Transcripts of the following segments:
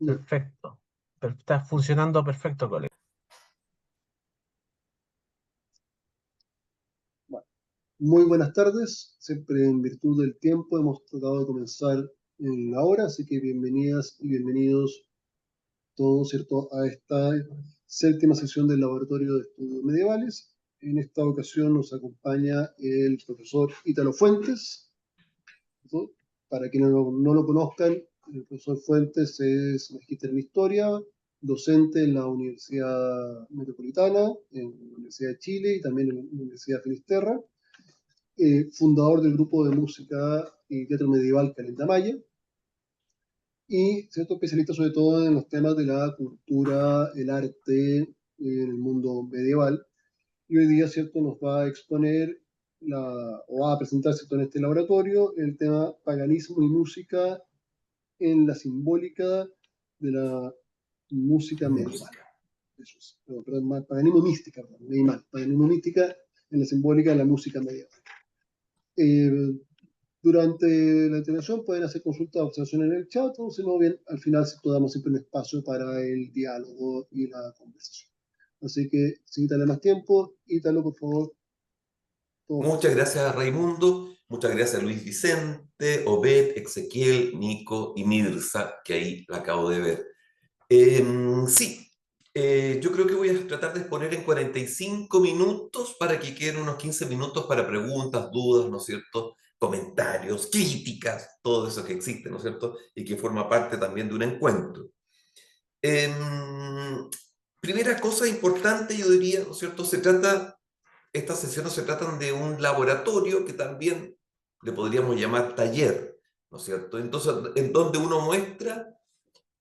Ya. Perfecto. Está funcionando perfecto, colega. Bueno, muy buenas tardes. Siempre en virtud del tiempo hemos tratado de comenzar en la hora, así que bienvenidas y bienvenidos todos, ¿cierto?, a esta séptima sesión del Laboratorio de Estudios Medievales. En esta ocasión nos acompaña el profesor Ítalo Fuentes, ¿no? Para quienes no lo conozcan, el profesor Fuentes es magíster en Historia, docente en la Universidad Metropolitana, en la Universidad de Chile y también en la Universidad de Finisterra, fundador del grupo de música y teatro medieval Calenda Maya, y cierto especialista sobre todo en los temas de la cultura, el arte en el mundo medieval. Y hoy día, ¿cierto?, nos va a exponer o va a presentar, ¿cierto?, en este laboratorio el tema paganismo y música en la simbólica de la música medieval. Música. Eso es, perdón, paganismo mística, perdón, leí mal, paganismo mística en la simbólica de la música medieval. Eh, Durante la intervención pueden hacer consultas o observaciones en el chat, o si no, bien, al final damos siempre un espacio para el diálogo y la conversación. Así que, sin quitarle más tiempo, Ítalo, por favor, todo tuyo. Muchas gracias, Raimundo. Muchas gracias, Luis Vicente, Obed, Ezequiel, Nico y Mirza, que ahí la acabo de ver. Sí, yo creo que voy a tratar de exponer en 45 minutos para que queden unos 15 minutos para preguntas, dudas, ¿no es cierto? Comentarios, críticas, todo eso que existe, ¿no es cierto? Y que forma parte también de un encuentro. Em, Primera cosa importante, yo diría, ¿no es cierto? Estas sesiones se tratan de un laboratorio que también le podríamos llamar taller, ¿no es cierto? Entonces, en donde uno muestra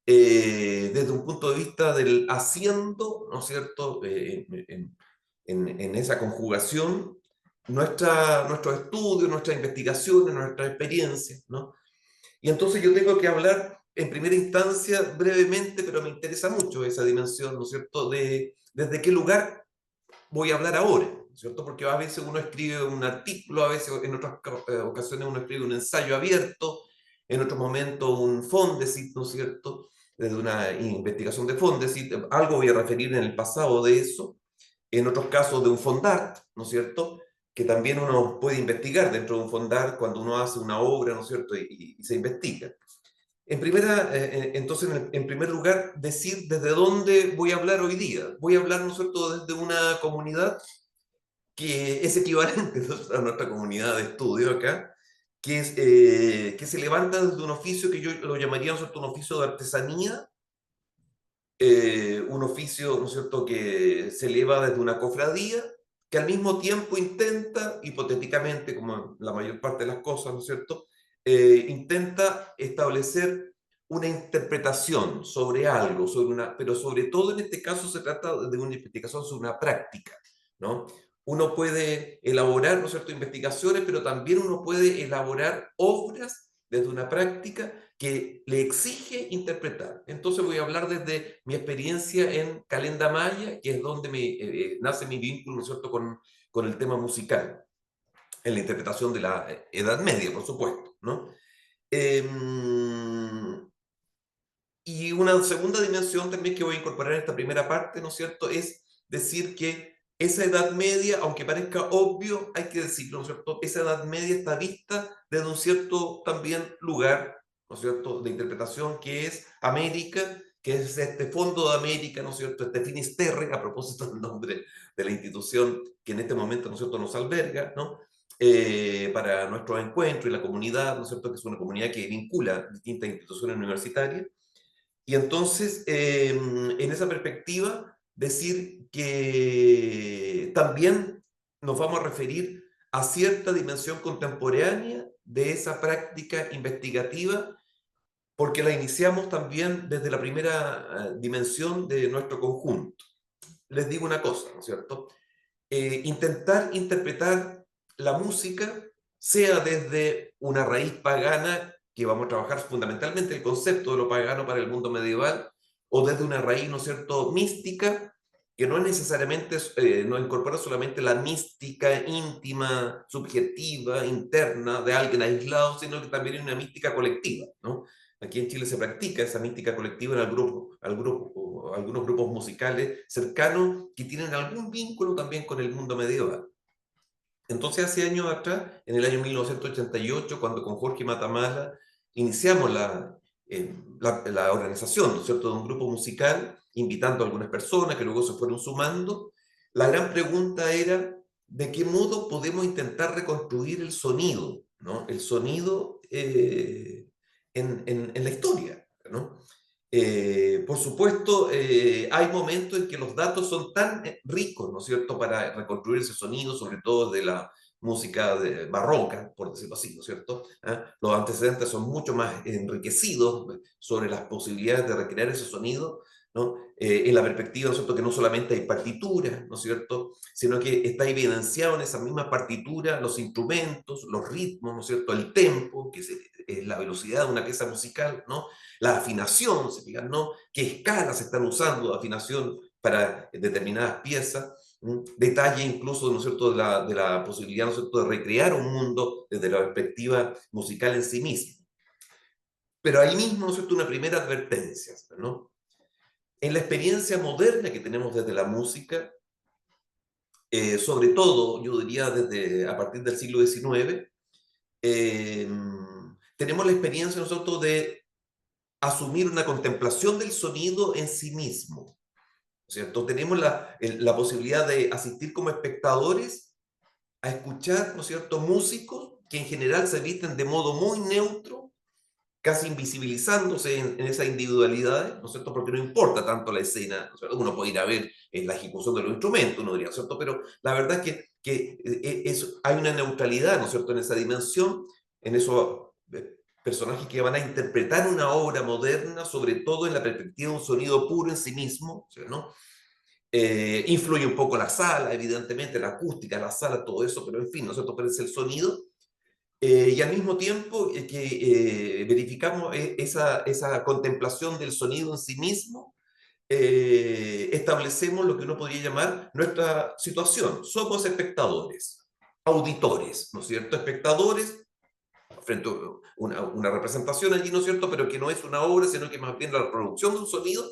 desde un punto de vista del haciendo, ¿no es cierto? En esa conjugación, nuestros estudios, nuestras investigaciones, nuestras experiencias, ¿no? Y entonces yo tengo que hablar en primera instancia brevemente, pero me interesa mucho esa dimensión, ¿no es cierto? De desde qué lugar voy a hablar ahora, ¿no es cierto? Porque a veces uno escribe un artículo, a veces en otras ocasiones uno escribe un ensayo abierto, en otros momentos un Fondesit, ¿no es cierto? Desde una investigación de Fondesit, algo voy a referir en el pasado de eso, en otros casos de un Fondart, ¿no es cierto? Que también uno puede investigar dentro de un Fondart cuando uno hace una obra, ¿no es cierto? Y se investiga. Entonces, en primer lugar, decir desde dónde voy a hablar hoy día. Voy a hablar, ¿no es cierto?, desde una comunidad que es equivalente a nuestra comunidad de estudio acá, que se levanta desde un oficio que yo lo llamaría, ¿no es cierto?, un oficio de artesanía, un oficio, ¿no es cierto?, que se eleva desde una cofradía, que al mismo tiempo intenta, hipotéticamente, como la mayor parte de las cosas, ¿no es cierto?, intenta establecer una interpretación sobre algo, pero sobre todo en este caso se trata de una investigación sobre una práctica, ¿no? Uno puede elaborar, ¿no es cierto?, investigaciones, pero también uno puede elaborar obras desde una práctica que le exige interpretar. Entonces voy a hablar desde mi experiencia en Calenda Maya, que es donde nace mi vínculo, ¿no es cierto?, con el tema musical, en la interpretación de la Edad Media, por supuesto, ¿no? Y una segunda dimensión también que voy a incorporar en esta primera parte, ¿no es cierto?, es decir que esa Edad Media, aunque parezca obvio, hay que decirlo, ¿no es cierto?, esa Edad Media está vista desde un cierto también lugar, ¿no es cierto?, de interpretación que es América, que es este Fondo de América, ¿no es cierto?, este Finisterre, a propósito del nombre de la institución que en este momento, ¿no es cierto?, nos alberga, ¿no?, para nuestros encuentros y la comunidad, ¿no es cierto?, que es una comunidad que vincula distintas instituciones universitarias. Y entonces, en esa perspectiva, decir que también nos vamos a referir a cierta dimensión contemporánea de esa práctica investigativa, porque la iniciamos también desde la primera dimensión de nuestro conjunto. Les digo una cosa, ¿no es cierto? Intentar interpretar la música, sea desde una raíz pagana, que vamos a trabajar fundamentalmente el concepto de lo pagano para el mundo medieval, o desde una raíz, ¿no es cierto?, mística, que no es necesariamente, no incorpora solamente la mística íntima, subjetiva, interna de alguien aislado, sino que también es una mística colectiva, ¿no? Aquí en Chile se practica esa mística colectiva en algunos grupos musicales cercanos que tienen algún vínculo también con el mundo medieval. Entonces, hace años atrás, en el año 1988, cuando con Jorge Matamala iniciamos la organización, ¿no es cierto?, de un grupo musical, invitando a algunas personas que luego se fueron sumando, la gran pregunta era, ¿de qué modo podemos intentar reconstruir el sonido, ¿no? El sonido en la historia, ¿no? Por supuesto, hay momentos en que los datos son tan ricos, ¿no es cierto?, para reconstruir ese sonido, sobre todo de la música barroca, por decirlo así, ¿no es cierto? ¿Ah? Los antecedentes son mucho más enriquecidos sobre las posibilidades de recrear ese sonido, ¿no? En la perspectiva, ¿no es cierto?, que no solamente hay partituras, ¿no es cierto?, sino que está evidenciado en esa misma partitura los instrumentos, los ritmos, ¿no es cierto?, el tempo, que es la velocidad de una pieza musical, ¿no? La afinación, se fijan, ¿no? ¿Qué escalas se están usando de afinación para determinadas piezas? Detalle incluso, ¿no es cierto?, de la posibilidad, ¿no es cierto?, de recrear un mundo desde la perspectiva musical en sí mismo. Pero ahí mismo, ¿no es cierto?, una primera advertencia, ¿no? En la experiencia moderna que tenemos desde la música, sobre todo, yo diría, a partir del siglo XIX, tenemos la experiencia nosotros de asumir una contemplación del sonido en sí mismo, ¿cierto? Tenemos la posibilidad de asistir como espectadores a escuchar, ¿no es cierto?, músicos que en general se visten de modo muy neutro, casi invisibilizándose en esas individualidades, ¿no es cierto?, porque no importa tanto la escena, ¿no es cierto? Uno puede ir a ver la ejecución de los instrumentos, uno diría, ¿no es cierto?, pero la verdad es que hay una neutralidad, ¿no es cierto?, en esa dimensión, en esos personajes que van a interpretar una obra moderna, sobre todo en la perspectiva de un sonido puro en sí mismo, ¿no? Influye un poco la sala, evidentemente, la acústica, la sala, todo eso, pero en fin, ¿no es cierto?, pero es el sonido. Y al mismo tiempo que verificamos esa contemplación del sonido en sí mismo, establecemos lo que uno podría llamar nuestra situación. Somos espectadores, auditores, ¿no es cierto? Espectadores frente a una representación allí, ¿no es cierto?, pero que no es una obra, sino que más bien la reproducción de un sonido,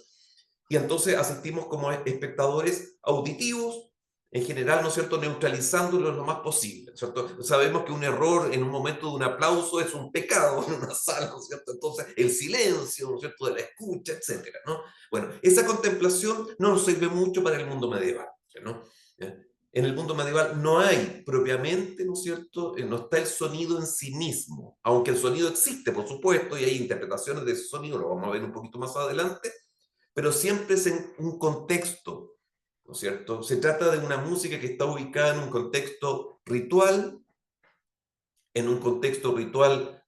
y entonces asistimos como espectadores auditivos, en general, ¿no es cierto?, neutralizándolo lo más posible, ¿no es cierto? Sabemos que un error en un momento de un aplauso es un pecado en una sala, ¿no es cierto? Entonces, el silencio, ¿no es cierto?, de la escucha, etcétera, ¿no? Bueno, esa contemplación no nos sirve mucho para el mundo medieval, ¿no? En el mundo medieval no hay propiamente, ¿no es cierto?, no está el sonido en sí mismo, aunque el sonido existe, por supuesto, y hay interpretaciones de ese sonido, lo vamos a ver un poquito más adelante, pero siempre es en un contexto, ¿no es cierto? Se trata de una música que está ubicada en un contexto ritual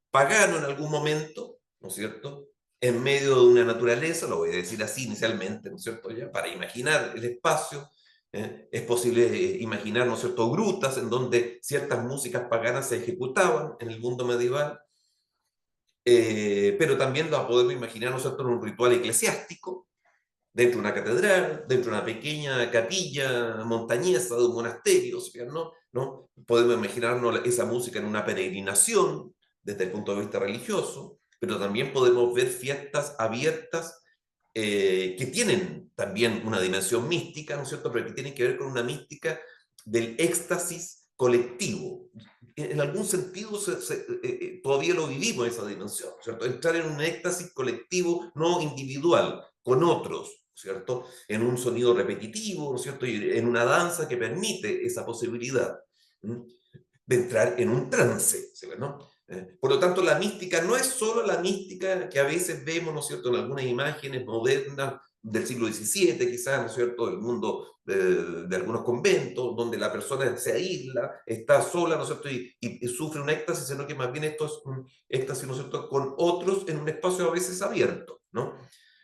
pagano en algún momento, ¿no es cierto?, en medio de una naturaleza, lo voy a decir así inicialmente, ¿no es cierto?, ya, para imaginar el espacio. Es posible imaginar, ¿no es cierto?, grutas en donde ciertas músicas paganas se ejecutaban en el mundo medieval, pero también la podemos imaginar, ¿no es cierto?, en un ritual eclesiástico, dentro de una catedral, dentro de una pequeña capilla montañesa de un monasterio, ¿no? ¿No? Podemos imaginarnos esa música en una peregrinación desde el punto de vista religioso, pero también podemos ver fiestas abiertas que tienen también una dimensión mística, ¿no es cierto?, pero que tienen que ver con una mística del éxtasis colectivo. En algún sentido todavía lo vivimos esa dimensión, ¿cierto? Entrar en un éxtasis colectivo, no individual, con otros, ¿cierto? En un sonido repetitivo, ¿no es cierto?, y en una danza que permite esa posibilidad de entrar en un trance, ¿no? Por lo tanto, la mística no es solo la mística que a veces vemos, ¿no es cierto?, en algunas imágenes modernas del siglo XVII, quizás, ¿no es cierto?, del mundo de algunos conventos, donde la persona se aísla, está sola, ¿no es cierto?, y sufre un éxtasis, sino que más bien esto es un éxtasis, ¿no es cierto?, con otros en un espacio a veces abierto, ¿no?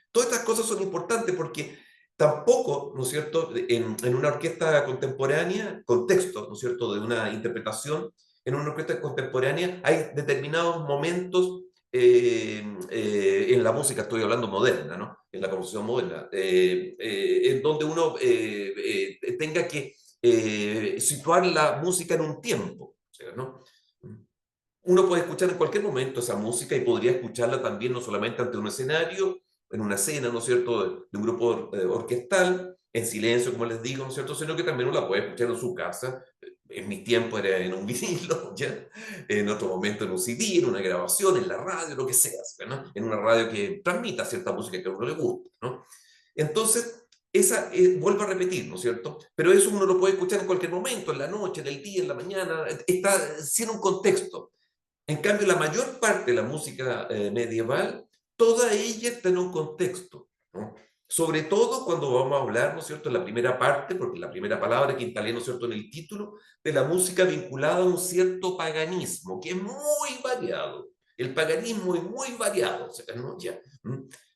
Todas estas cosas son importantes porque tampoco, ¿no es cierto?, en una orquesta contemporánea, contexto, ¿no es cierto?, de una interpretación, en una orquesta contemporánea hay determinados momentos en la música, estoy hablando moderna, ¿no?, en la composición moderna, en donde uno tenga que situar la música en un tiempo, ¿no? uno puede escuchar en cualquier momento esa música y podría escucharla también no solamente ante un escenario, en una cena, ¿no es cierto?, de un grupo orquestal, en silencio, como les digo, ¿no es cierto?, sino que también uno la puede escuchar en su casa. En mi tiempo era en un vinilo, ¿ya? En otro momento en un CD, en una grabación, en la radio, lo que sea, ¿no? En una radio que transmita cierta música que a uno le gusta, ¿no? Entonces, esa, vuelvo a repetir, ¿no es cierto? Pero eso uno lo puede escuchar en cualquier momento, en la noche, en el día, en la mañana, está sin un contexto. En cambio, la mayor parte de la música medieval, toda ella está en un contexto, ¿no? Sobre todo cuando vamos a hablar, ¿no es cierto?, en la primera parte, porque la primera palabra que instalé, ¿no es cierto?, en el título, de la música vinculada a un cierto paganismo, que es muy variado. El paganismo es muy variado, ¿no? Ya.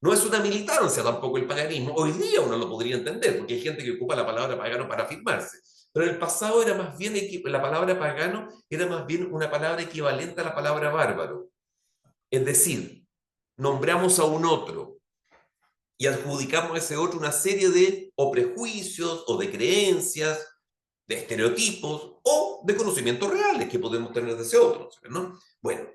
No es una militancia tampoco el paganismo. Hoy día uno lo podría entender, porque hay gente que ocupa la palabra pagano para afirmarse. Pero en el pasado era más bien, la palabra pagano era más bien una palabra equivalente a la palabra bárbaro. Es decir, nombramos a un otro y adjudicamos a ese otro una serie de o prejuicios o de creencias, de estereotipos o de conocimientos reales que podemos tener de ese otro, ¿no? Bueno,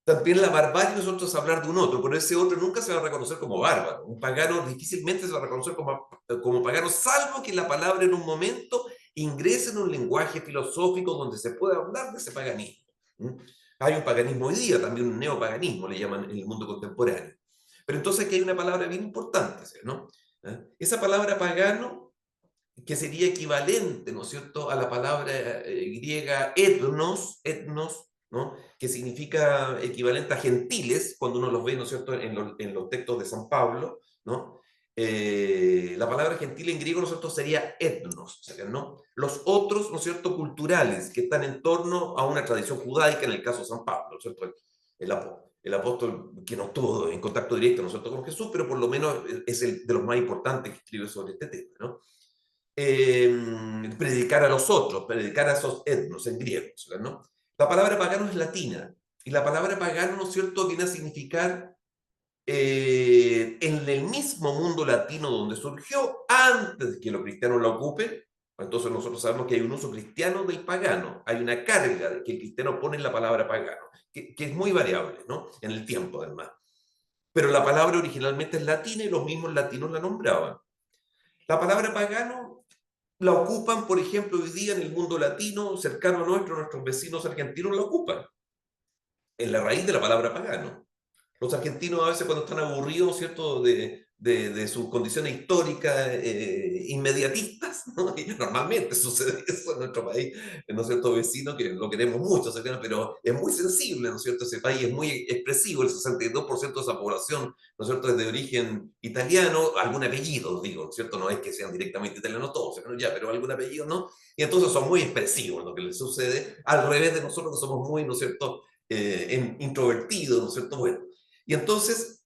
también la barbarie nosotros es hablar de un otro, pero ese otro nunca se va a reconocer como bárbaro. Un pagano difícilmente se va a reconocer como pagano, salvo que la palabra en un momento ingrese en un lenguaje filosófico donde se pueda hablar de ese paganismo. Hay un paganismo hoy día, también un neopaganismo le llaman en el mundo contemporáneo. Pero entonces aquí hay una palabra bien importante, ¿no? Esa palabra pagano, que sería equivalente, ¿no es cierto?, a la palabra griega etnos, ¿no?, que significa equivalente a gentiles, cuando uno los ve, ¿no es cierto?, en los textos de San Pablo, ¿no? La palabra gentil en griego, ¿no es cierto?, sería etnos, ¿no? Los otros, ¿no es cierto?, culturales, que están en torno a una tradición judaica, en el caso de San Pablo, ¿no es cierto?, el apóstol que no estuvo en contacto directo, ¿no es cierto?, con Jesús, pero por lo menos es el de los más importantes que escribe sobre este tema, ¿no? Predicar a los otros, predicar a esos etnos en griego, ¿no? La palabra pagano es latina, y la palabra pagano, ¿no es cierto?, viene a significar en el mismo mundo latino donde surgió, antes de que los cristianos la ocupen. Entonces nosotros sabemos que hay un uso cristiano del pagano, hay una carga que el cristiano pone en la palabra pagano, que es muy variable, ¿no?, en el tiempo además. Pero la palabra originalmente es latina y los mismos latinos la nombraban. La palabra pagano la ocupan, por ejemplo, hoy día en el mundo latino, cercano a nuestros vecinos argentinos la ocupan, en la raíz de la palabra pagano. Los argentinos a veces cuando están aburridos, ¿cierto?, de sus condiciones históricas inmediatistas, ¿no? Y normalmente sucede eso en nuestro país, ¿no es cierto?, vecino, que lo queremos mucho, pero es muy sensible, ¿no es cierto?, ese país es muy expresivo, el 62% de esa población, ¿no es cierto?, es de origen italiano, algún apellido, digo, ¿no es cierto?, no es que sean directamente italianos todos, ya, pero algún apellido, ¿no? Y entonces son muy expresivos lo que les sucede, al revés de nosotros que somos muy, ¿no es cierto?, introvertidos, ¿no es cierto? Bueno, y entonces,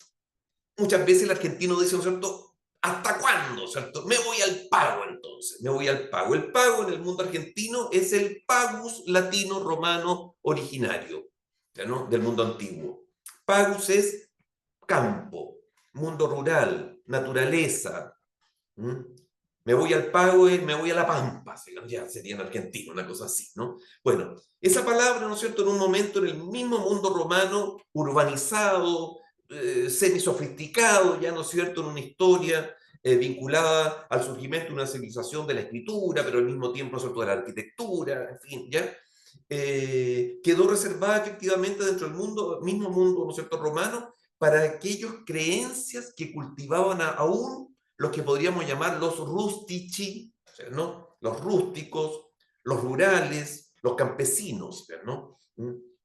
muchas veces el argentino dice, ¿no es cierto?, ¿hasta cuándo? ¿Cierto? Me voy al pago entonces, me voy al pago. El pago en el mundo argentino es el pagus latino romano originario, ¿no?, del mundo antiguo. Pagus es campo, mundo rural, naturaleza. Me voy al pago, me voy a la pampa, ya sería en argentino, una cosa así, ¿no? Bueno, esa palabra, ¿no es cierto?, en un momento en el mismo mundo romano, urbanizado, semi-sofisticado, ya, ¿no es cierto?, en una historia vinculada al surgimiento de una civilización de la escritura, pero al mismo tiempo, ¿no es cierto?, de la arquitectura, en fin, ya, quedó reservada efectivamente dentro del mismo mundo, ¿no es cierto?, romano, para aquellos creencias que cultivaban aún los que podríamos llamar los rustici, ¿no?, los rústicos, los rurales, los campesinos, ¿no?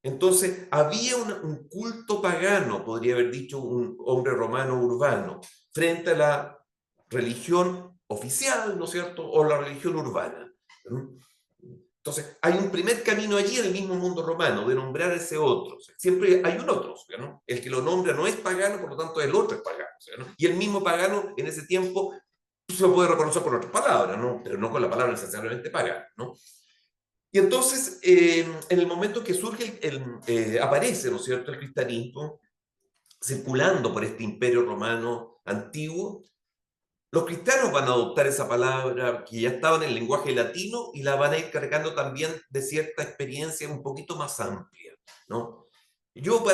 Entonces, había un culto pagano, podría haber dicho un hombre romano urbano, frente a la religión oficial, ¿no es cierto?, o la religión urbana. Entonces, hay un primer camino allí en el mismo mundo romano, de nombrar a ese otro. O sea, siempre hay un otro, ¿no? El que lo nombra no es pagano, por lo tanto el otro es pagano, ¿no? Y el mismo pagano en ese tiempo se lo puede reconocer por otras palabras, ¿no?, pero no con la palabra necesariamente pagano, ¿no? Y entonces, en el momento que surge, aparece, ¿no es cierto?, el cristianismo circulando por este imperio romano antiguo, los cristianos van a adoptar esa palabra que ya estaba en el lenguaje latino y la van a ir cargando también de cierta experiencia un poquito más amplia. ¿no? Yo,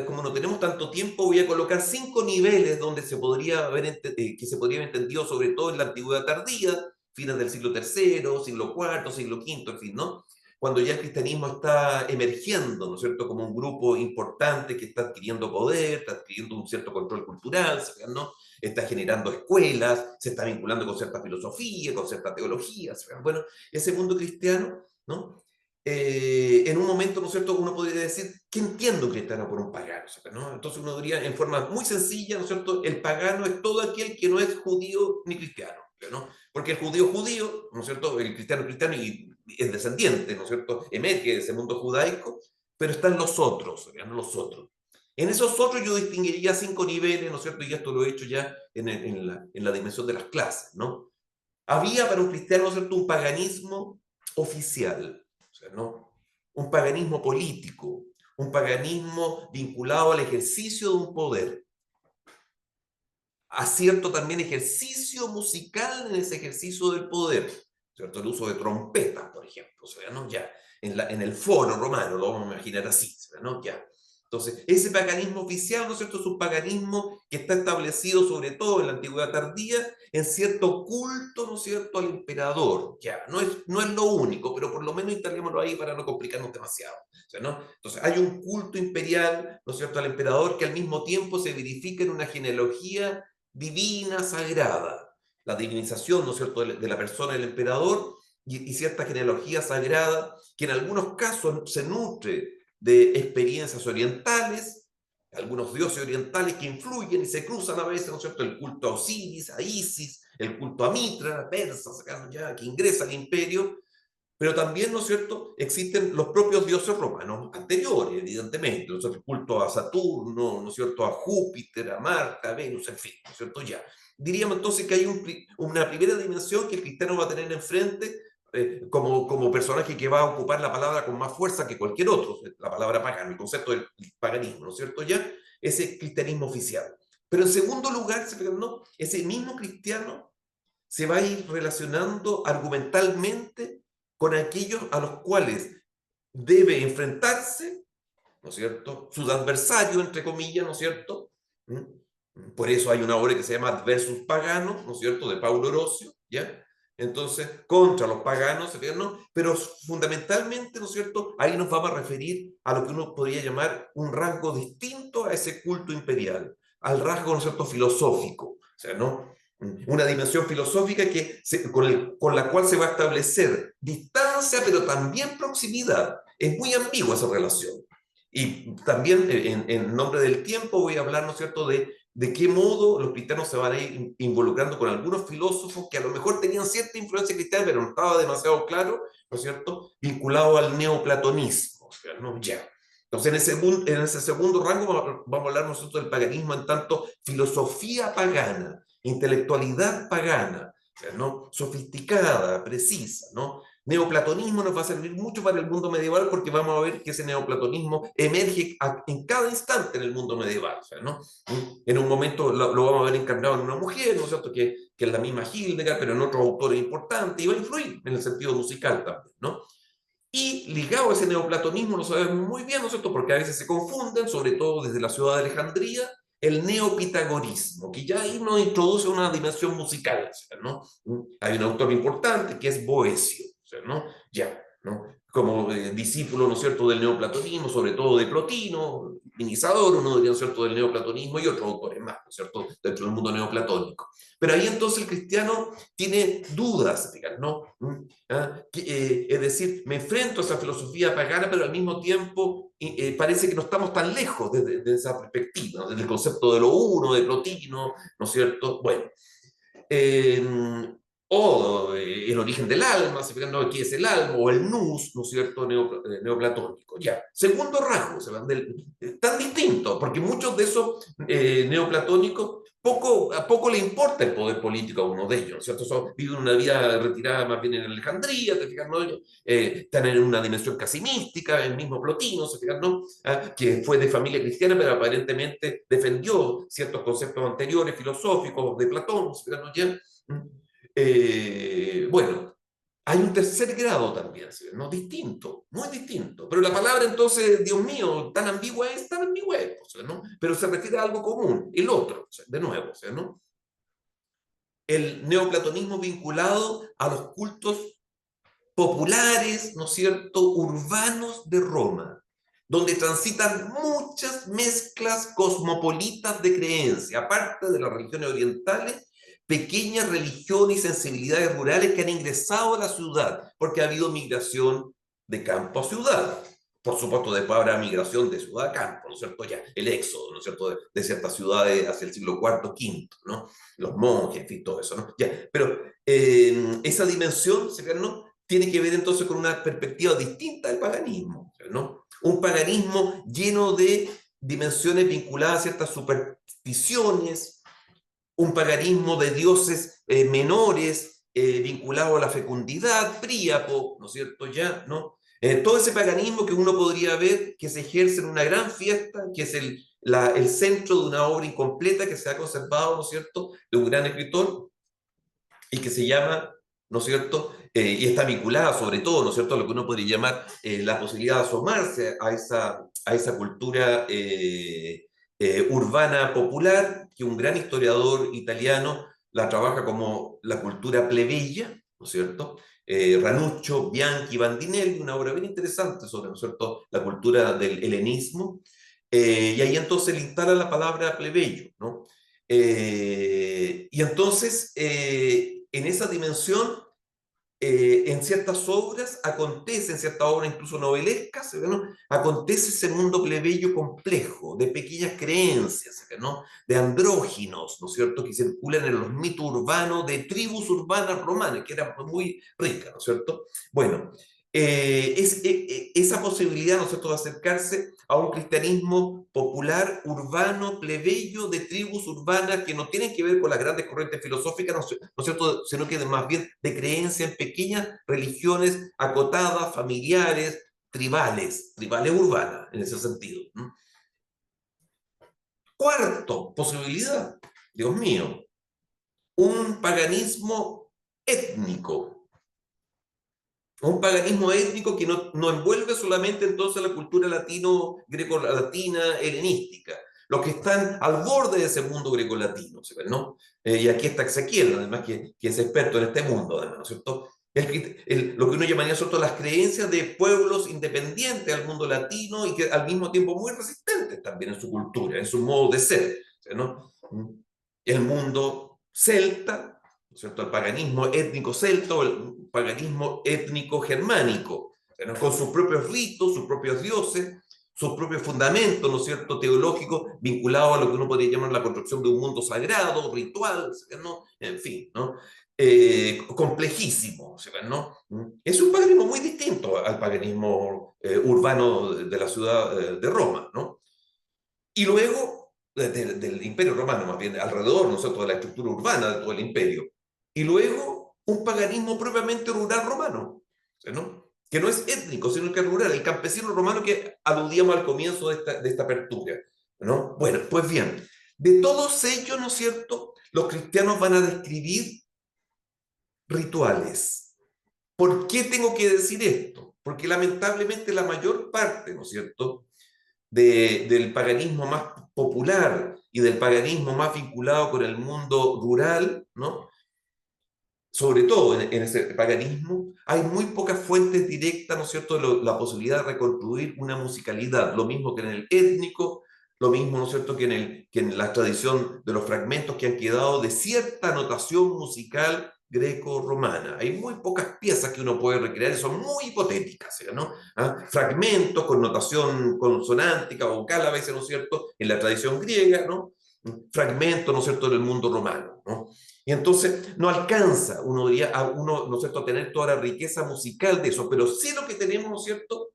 como no tenemos tanto tiempo, voy a colocar 5 niveles donde se podría que se podría haber entendido, sobre todo en la antigüedad tardía, fines del siglo III, siglo IV, siglo V, en fin, ¿no? Cuando ya el cristianismo está emergiendo, ¿no es cierto?, como un grupo importante que está adquiriendo poder, está adquiriendo un cierto control cultural, ¿no? Está generando escuelas, se está vinculando con cierta filosofía, con cierta teología, bueno, ese mundo cristiano, ¿no? En un momento, ¿no es cierto?, uno podría decir, ¿qué entiende un cristiano por un pagano? ¿No? Entonces uno diría en forma muy sencilla, ¿no es cierto?, el pagano es todo aquel que no es judío ni cristiano, ¿no? Porque el judío es judío, ¿no es cierto?, el cristiano es cristiano y es descendiente, ¿no es cierto?, emerge de ese mundo judaico, pero están los otros, ¿no? Los otros. En esos otros yo distinguiría 5 niveles, ¿no es cierto?, y esto lo he hecho ya en la dimensión de las clases, ¿no? Había para un cristiano, ¿no es cierto?, un paganismo oficial, o sea, ¿no? Un paganismo político, un paganismo vinculado al ejercicio de un poder, a cierto también ejercicio musical en ese ejercicio del poder, ¿cierto? El uso de trompetas, por ejemplo, o sea, ¿no? Ya, en el foro romano, lo vamos a imaginar así, ¿no? Ya. Entonces, ese paganismo oficial, ¿no es cierto?, es un paganismo que está establecido sobre todo en la antigüedad tardía, en cierto culto, ¿no es cierto?, al emperador, ya, no es lo único, pero por lo menos instalémoslo ahí para no complicarnos demasiado, o sea, ¿no? Entonces, hay un culto imperial, ¿no es cierto?, al emperador que al mismo tiempo se verifica en una genealogía divina, sagrada, la divinización, ¿no es cierto?, de la persona del emperador y cierta genealogía sagrada que en algunos casos se nutre de experiencias orientales, algunos dioses orientales que influyen y se cruzan a veces, ¿no es cierto?, el culto a Osiris, a Isis, el culto a Mitra, persas, ya, que ingresa al imperio, pero también, ¿no es cierto?, existen los propios dioses romanos anteriores, evidentemente, ¿no es cierto?, el culto a Saturno, ¿no es cierto?, a Júpiter, a Marte, a Venus, en fin, ¿no es cierto?, ya. Diríamos entonces que hay una primera dimensión que el cristiano va a tener enfrente como personaje que va a ocupar la palabra con más fuerza que cualquier otro, la palabra pagano, el concepto del paganismo, ¿no es cierto?, ya, ese cristianismo oficial. Pero en segundo lugar, ¿no?, ese mismo cristiano se va a ir relacionando argumentalmente con aquellos a los cuales debe enfrentarse, ¿no es cierto?, sus adversarios, entre comillas, ¿no es cierto? Por eso hay una obra que se llama Adversus Paganos, ¿no es cierto?, de Paulo Orosio, ¿ya? Entonces, contra los paganos, ¿no? Pero fundamentalmente, ¿no es cierto?, ahí nos vamos a referir a lo que uno podría llamar un rasgo distinto a ese culto imperial, al rasgo, ¿no es cierto?, filosófico, o sea, ¿no? Una dimensión filosófica con la cual se va a establecer distancia, pero también proximidad. Es muy ambigua esa relación. Y también en nombre del tiempo voy a hablar, ¿no es cierto?, de qué modo los cristianos se van a ir involucrando con algunos filósofos que a lo mejor tenían cierta influencia cristiana, pero no estaba demasiado claro, ¿no es cierto?, vinculado al neoplatonismo, o sea, ¿no? Ya. Entonces, en ese segundo rango vamos a hablar nosotros del paganismo en tanto filosofía pagana, intelectualidad pagana, o sea, ¿no?, sofisticada, precisa, ¿no? Neoplatonismo nos va a servir mucho para el mundo medieval porque vamos a ver que ese neoplatonismo emerge en cada instante en el mundo medieval, o sea, ¿no? En un momento lo vamos a ver encarnado en una mujer, ¿no es cierto?, que es la misma Hildegard, pero en otros autores importantes, y va a influir en el sentido musical también, ¿no? Y ligado a ese neoplatonismo, lo sabemos muy bien, ¿no es cierto?, porque a veces se confunden, sobre todo desde la ciudad de Alejandría, el neopitagorismo, que ya ahí nos introduce una dimensión musical, ¿no? Hay un autor importante que es Boecio, o sea, ¿no? Ya, ¿no?, como discípulo, ¿no es cierto?, del neoplatonismo, sobre todo de Plotino, iniciador, uno diría, ¿no es cierto?, del neoplatonismo y otros autores más, ¿no es cierto?, dentro del mundo neoplatónico. Pero ahí entonces el cristiano tiene dudas, ¿no? Es decir, me enfrento a esa filosofía pagana, pero al mismo tiempo parece que no estamos tan lejos de esa perspectiva, ¿no?, desde el concepto de lo uno, de Plotino, ¿no es cierto? Bueno, o el origen del alma, ¿no?, qué es el alma, o el nous, ¿no es cierto?, neoplatónico. Ya, segundo rasgo, tan distinto, porque muchos de esos neoplatónicos a poco le importa el poder político a uno de ellos, ¿cierto? Viven una vida retirada más bien en Alejandría, ¿te fijas, no? Están en una dimensión casi mística, el mismo Plotino, ¿se fijan, no? Que fue de familia cristiana, pero aparentemente defendió ciertos conceptos anteriores, filosóficos, de Platón, ¿se fijan, no? Ya. Bueno, hay un tercer grado también, ¿sí? ¿No? Distinto, muy distinto. Pero la palabra entonces, Dios mío, tan ambigua es, ¿sí? ¿No? Pero se refiere a algo común, el otro, ¿sí? De nuevo, ¿sí? ¿No? El neoplatonismo vinculado a los cultos populares, ¿no es cierto?, urbanos de Roma, donde transitan muchas mezclas cosmopolitas de creencia, aparte de las religiones orientales, pequeñas religiones y sensibilidades rurales que han ingresado a la ciudad, porque ha habido migración de campo a ciudad. Por supuesto, después habrá migración de ciudad a campo, ¿no es cierto? Ya, el éxodo, ¿no es cierto?, de ciertas ciudades hacia el siglo IV, V, ¿no? Los monjes, en fin, todo eso, ¿no? Ya, pero esa dimensión, ¿no?, tiene que ver entonces con una perspectiva distinta del paganismo, ¿no? Un paganismo lleno de dimensiones vinculadas a ciertas supersticiones, un paganismo de dioses menores vinculado a la fecundidad, Príapo, ¿no es cierto? Ya, ¿no? Todo ese paganismo que uno podría ver que se ejerce en una gran fiesta, que es el centro de una obra incompleta que se ha conservado, ¿no es cierto?, de un gran escritor y que se llama, ¿no es cierto?, y está vinculada sobre todo, ¿no es cierto?, a lo que uno podría llamar la posibilidad de asomarse a esa cultura urbana popular, que un gran historiador italiano la trabaja como la cultura plebeya, ¿no es cierto?, Ranuccio, Bianchi, Bandinelli, una obra bien interesante sobre, ¿no es cierto?, la cultura del helenismo, y ahí entonces le instala la palabra plebeyo, ¿no? Y entonces, en esa dimensión, en ciertas obras acontece, en ciertas obras incluso novelescas, ¿no?, acontece ese mundo plebeyo complejo, de pequeñas creencias, ¿no?, de andróginos, ¿no es cierto?, que circulan en los mitos urbanos de tribus urbanas romanas, que eran muy ricas, ¿no es cierto? Bueno, esa posibilidad, ¿no es cierto?, de acercarse a un cristianismo popular, urbano, plebeyo, de tribus urbanas que no tienen que ver con las grandes corrientes filosóficas, ¿no es cierto?, sino que más bien de creencia en pequeñas religiones acotadas, familiares, tribales urbanas, en ese sentido. Cuarto, posibilidad, Dios mío, un paganismo étnico. Un paganismo étnico que no envuelve solamente entonces la cultura latino, greco-latina, helenística, los que están al borde de ese mundo greco-latino, ¿no? Y aquí está Ezequiel, además, que es experto en este mundo, además, ¿no es cierto? Lo que uno llamaría, ¿cierto?, las creencias de pueblos independientes al mundo latino y que al mismo tiempo muy resistentes también en su cultura, en su modo de ser, ¿no? El mundo celta, ¿no es cierto?, el paganismo étnico celta o el paganismo étnico germánico, ¿no?, con sus propios ritos, sus propios dioses, sus propios fundamentos, ¿no es cierto?, teológicos, vinculados a lo que uno podría llamar la construcción de un mundo sagrado, ritual, ¿no?, en fin, ¿no? Complejísimo, ¿no? Es un paganismo muy distinto al paganismo urbano de la ciudad de Roma, ¿no? Y luego, del Imperio Romano, más bien, alrededor, ¿no es cierto?, de la estructura urbana de todo el imperio. Y luego, un paganismo propiamente rural romano, ¿no?, que no es étnico, sino que es rural, el campesino romano que aludíamos al comienzo de esta apertura, ¿no? Bueno, pues bien, de todos ellos, ¿no es cierto?, los cristianos van a describir rituales. ¿Por qué tengo que decir esto? Porque lamentablemente la mayor parte, ¿no es cierto?, del paganismo más popular y del paganismo más vinculado con el mundo rural, ¿no?, sobre todo en ese paganismo, hay muy pocas fuentes directas, ¿no es cierto?, de la posibilidad de reconstruir una musicalidad, lo mismo que en el étnico, lo mismo, ¿no es cierto?, que en la tradición de los fragmentos que han quedado de cierta notación musical greco-romana. Hay muy pocas piezas que uno puede recrear y son muy hipotéticas, ¿no? ¿Ah? Fragmentos con notación consonántica, vocal a veces, ¿no es cierto?, en la tradición griega, ¿no? Fragmentos, ¿no es cierto?, en el mundo romano, ¿no? Y entonces no alcanza, uno diría, ¿no es cierto?, a tener toda la riqueza musical de eso, pero sí lo que tenemos, ¿no es cierto?,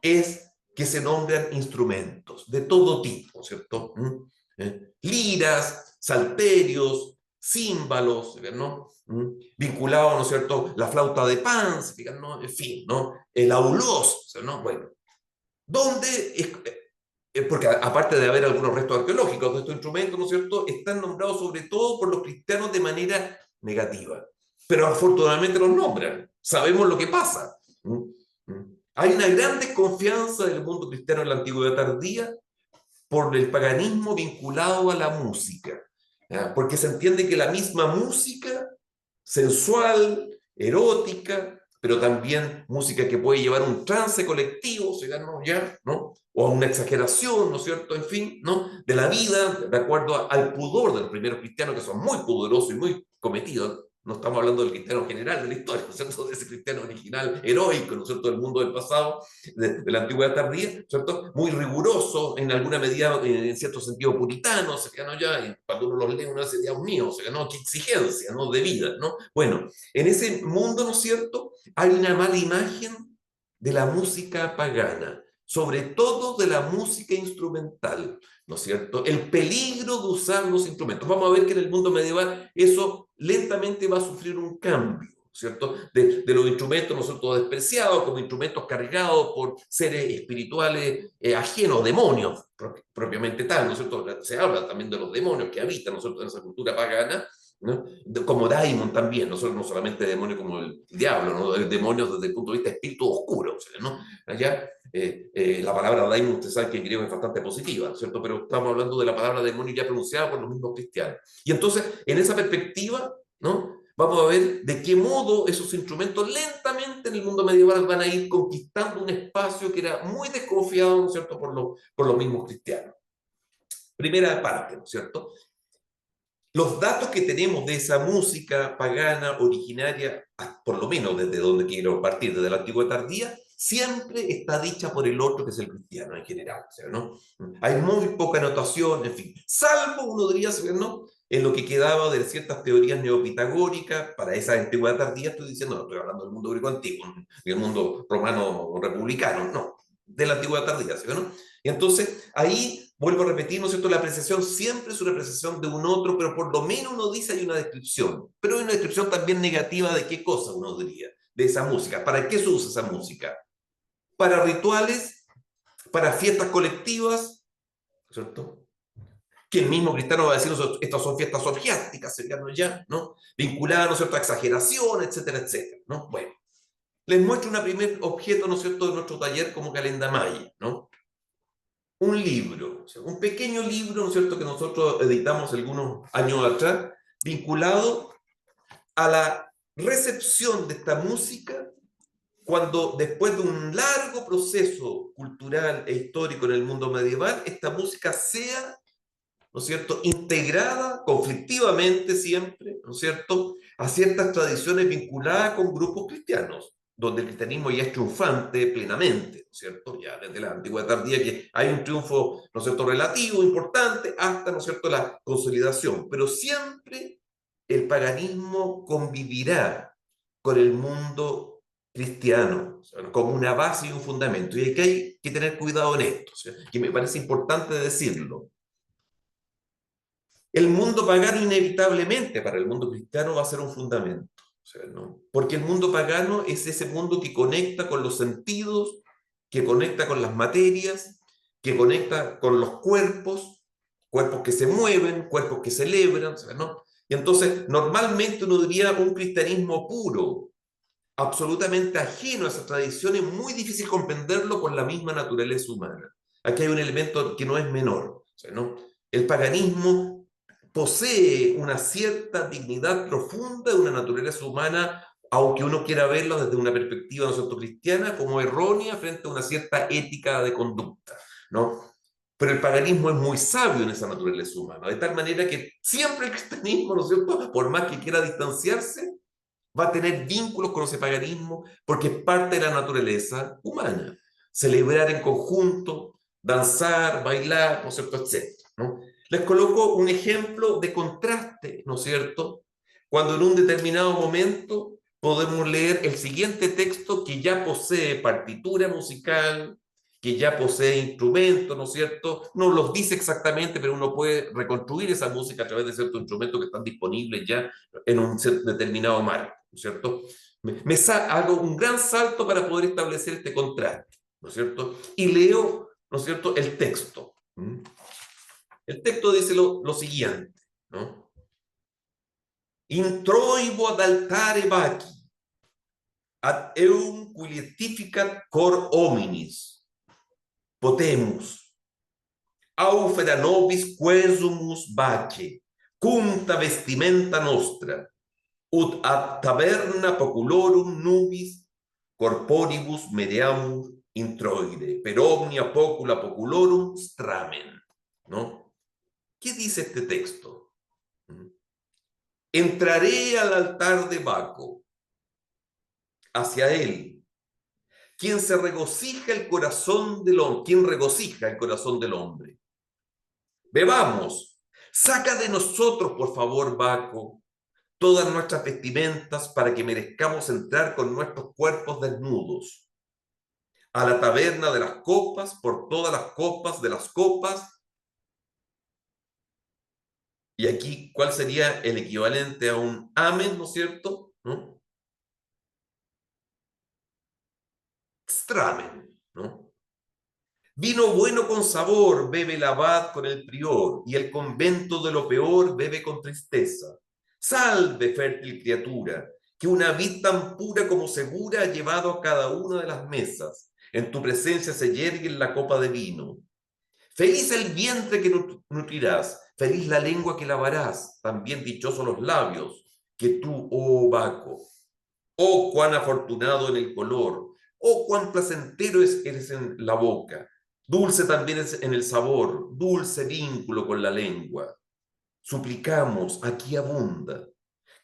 es que se nombran instrumentos de todo tipo, ¿cierto? Liras, salterios, címbalos, ¿no? Vinculados, ¿no es cierto?, la flauta de Pan, ¿no?, en fin, ¿no?, el aulos, ¿no? Bueno, ¿dónde es? Porque aparte de haber algunos restos arqueológicos de estos instrumentos, ¿no es cierto?, están nombrados sobre todo por los cristianos de manera negativa. Pero afortunadamente los nombran, sabemos lo que pasa. Hay una gran desconfianza del mundo cristiano en la antigüedad tardía por el paganismo vinculado a la música, ¿ya? Porque se entiende que la misma música sensual, erótica, pero también música que puede llevar un trance colectivo, ¿no? O a una exageración, ¿no es cierto? En fin, ¿no? De la vida, de acuerdo al pudor de los primeros cristianos, que son muy pudorosos y muy cometidos. No estamos hablando del cristiano general de la historia, ¿no es cierto? De ese cristiano original, heroico, ¿no es cierto? Del mundo del pasado, de la antigüedad tardía, ¿no es cierto? Muy riguroso, en alguna medida, en cierto sentido puritano, ya, y cuando uno los lee, uno dice, Dios mío, qué exigencia, ¿no? De vida, ¿no? Bueno, en ese mundo, ¿no es cierto?, hay una mala imagen de la música pagana, sobre todo de la música instrumental, ¿no es cierto? El peligro de usar los instrumentos. Vamos a ver que en el mundo medieval eso lentamente va a sufrir un cambio, ¿cierto? De los instrumentos, ¿no es cierto?, despreciados como instrumentos cargados por seres espirituales ajenos, demonios, propiamente tal, ¿no es cierto? Se habla también de los demonios que habitan, ¿no es cierto?, en esa cultura pagana, ¿no? Como Daimon también, no solamente demonios como el diablo, ¿no? Demonios desde el punto de vista de espíritu oscuro, ¿no? Allá, la palabra Daimon, usted sabe que en griego es bastante positiva, ¿cierto? Pero estamos hablando de la palabra demonio ya pronunciada por los mismos cristianos. Y entonces, en esa perspectiva, ¿no?, vamos a ver de qué modo esos instrumentos lentamente en el mundo medieval van a ir conquistando un espacio que era muy desconfiado, ¿no es cierto?, por los mismos cristianos. Primera parte, ¿no es cierto? Los datos que tenemos de esa música pagana originaria, por lo menos desde donde quiero partir, desde la antigüedad tardía, siempre está dicha por el otro, que es el cristiano en general, ¿no? Hay muy poca notación, en fin, salvo, uno diría, ¿no?, en lo que quedaba de ciertas teorías neopitagóricas para esa antigüedad tardía. Estoy diciendo, no estoy hablando del mundo griego antiguo, ni del mundo romano republicano, no, de la antigüedad tardía, ¿no? Y entonces, ahí vuelvo a repetir, ¿no es cierto?, la apreciación siempre es una apreciación de un otro, pero por lo menos uno dice hay una descripción. Pero hay una descripción también negativa de qué cosa uno diría, de esa música. ¿Para qué se usa esa música? Para rituales, para fiestas colectivas, ¿cierto?, que el mismo cristiano va a decir, estas son fiestas orgiásticas, ya, ¿no?, vinculadas, ¿no es cierto?, a exageración, etcétera, etcétera, ¿no? Bueno, les muestro un primer objeto, ¿no es cierto?, de nuestro taller como Calendamaya, ¿no? Un libro, o sea, un pequeño libro, ¿no es cierto?, que nosotros editamos algunos años atrás, vinculado a la recepción de esta música cuando, después de un largo proceso cultural e histórico en el mundo medieval, esta música sea, ¿no es cierto?, integrada conflictivamente siempre, ¿no es cierto?, a ciertas tradiciones vinculadas con grupos cristianos, donde el cristianismo ya es triunfante plenamente, ¿no es cierto?, ya desde la antigüedad tardía, que hay un triunfo, ¿no es cierto?, relativo, importante, hasta, ¿no es cierto?, la consolidación, pero siempre el paganismo convivirá con el mundo cristiano, o sea, como una base y un fundamento, y hay que tener cuidado en esto, o sea, que me parece importante decirlo. El mundo pagano inevitablemente para el mundo cristiano va a ser un fundamento, o sea, ¿no?, porque el mundo pagano es ese mundo que conecta con los sentidos, que conecta con las materias, que conecta con los cuerpos, cuerpos que se mueven, cuerpos que celebran, o sea, ¿no? Y entonces, normalmente uno diría un cristianismo puro, absolutamente ajeno a esas tradiciones, muy difícil comprenderlo con la misma naturaleza humana. Aquí hay un elemento que no es menor, o sea, ¿no? El paganismo posee una cierta dignidad profunda de una naturaleza humana, aunque uno quiera verlo desde una perspectiva, ¿no es cierto?, cristiana, como errónea frente a una cierta ética de conducta, ¿no? Pero el paganismo es muy sabio en esa naturaleza humana, de tal manera que siempre el cristianismo, ¿no es cierto?, por más que quiera distanciarse, va a tener vínculos con ese paganismo porque es parte de la naturaleza humana. Celebrar en conjunto, danzar, bailar, ¿no es cierto?, etcétera, ¿no? Les coloco un ejemplo de contraste, ¿no es cierto?, cuando en un determinado momento podemos leer el siguiente texto que ya posee partitura musical, que ya posee instrumentos, ¿no es cierto? No los dice exactamente, pero uno puede reconstruir esa música a través de ciertos instrumentos que están disponibles ya en un determinado marco, ¿no es cierto? Hago un gran salto para poder establecer este contraste, ¿no es cierto? Y leo, ¿no es cierto?, el texto. El texto dice lo siguiente, ¿no? Introibo ad altare vaci, ad eum quilietificat cor hominis, potemus, aufera nobis quesumus bace, cunta vestimenta nostra, ut ad taberna populorum nubis corporibus mereamur introide, per omnia pocula populorum stramen. ¿No? ¿Qué dice este texto? Entraré al altar de Baco, hacia él, quien regocija el corazón del hombre, quien regocija el corazón del hombre. Bebamos, saca de nosotros, por favor, Baco, todas nuestras vestimentas para que merezcamos entrar con nuestros cuerpos desnudos a la taberna de las copas, por todas las copas de las copas. Y aquí, ¿cuál sería el equivalente a un amén, ¿no es cierto? ¿No? Stramen, ¿no? Vino bueno con sabor, bebe el abad con el prior, y el convento de lo peor bebe con tristeza. Salve, fértil criatura, que una vid tan pura como segura ha llevado a cada una de las mesas. En tu presencia se yergue en la copa de vino. Feliz el vientre que nutrirás, feliz la lengua que lavarás, también dichosos los labios que tú, oh Baco. Oh, cuán afortunado en el color, oh, cuán placentero eres en la boca. Dulce también es en el sabor, dulce vínculo con la lengua. Suplicamos, aquí abunda,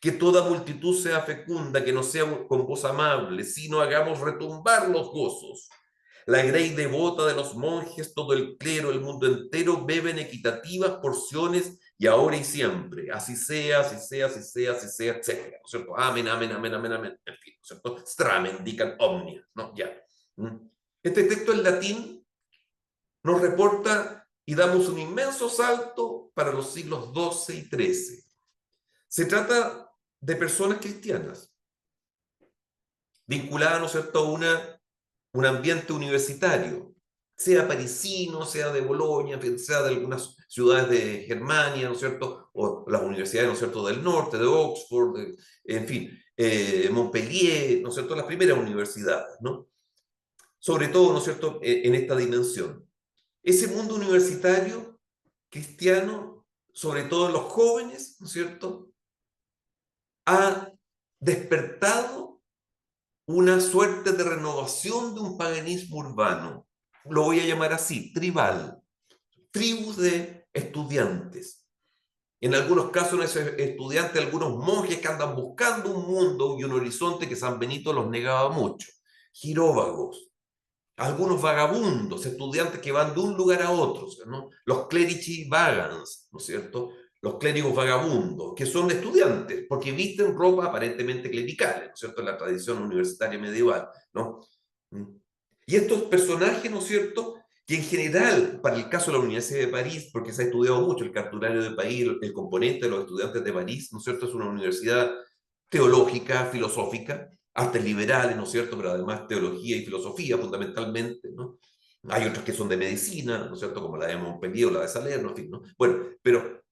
que toda multitud sea fecunda, que no sea con voz amable, sino hagamos retumbar los gozos. La grey devota de los monjes, todo el clero, el mundo entero, beben equitativas porciones y ahora y siempre. Así sea, así sea, así sea, así sea, etc. ¿No es cierto? Amén, amén, amén, amén, amén. En fin, ¿no es cierto? Stramen, dican omnia, ¿no? Ya. Este texto en latín nos reporta y damos un inmenso salto para los siglos XII y XIII. Se trata de personas cristianas, vinculadas, ¿no es cierto?, a un ambiente universitario, sea parisino, sea de Bolonia, sea de algunas ciudades de Germania, ¿no es cierto?, o las universidades, ¿no es cierto?, del norte, de Oxford, en fin, Montpellier, ¿no es cierto?, las primeras universidades, ¿no? Sobre todo, ¿no es cierto?, en esta dimensión. Ese mundo universitario cristiano, sobre todo en los jóvenes, ¿no es cierto?, ha despertado una suerte de renovación de un paganismo urbano. Lo voy a llamar así, tribal. Tribus de estudiantes. En algunos casos, esos estudiantes, algunos monjes que andan buscando un mundo y un horizonte que San Benito los negaba mucho. Giróvagos. Algunos vagabundos, estudiantes que van de un lugar a otro, ¿no? Los clerici vagans, ¿no es cierto? Los clérigos vagabundos, que son estudiantes, porque visten ropa aparentemente clerical, ¿no es cierto?, en la tradición universitaria medieval, ¿no? Y estos personajes, ¿no es cierto?, que en general, para el caso de la Universidad de París, porque se ha estudiado mucho el cartulario de París, el componente de los estudiantes de París, ¿no es cierto?, es una universidad teológica, filosófica, artes liberales, ¿no es cierto?, pero además teología y filosofía fundamentalmente, ¿no? Hay otras que son de medicina, ¿no es cierto?, como la de Montpellier o la de Salerno, en fin, ¿no? Bueno, pero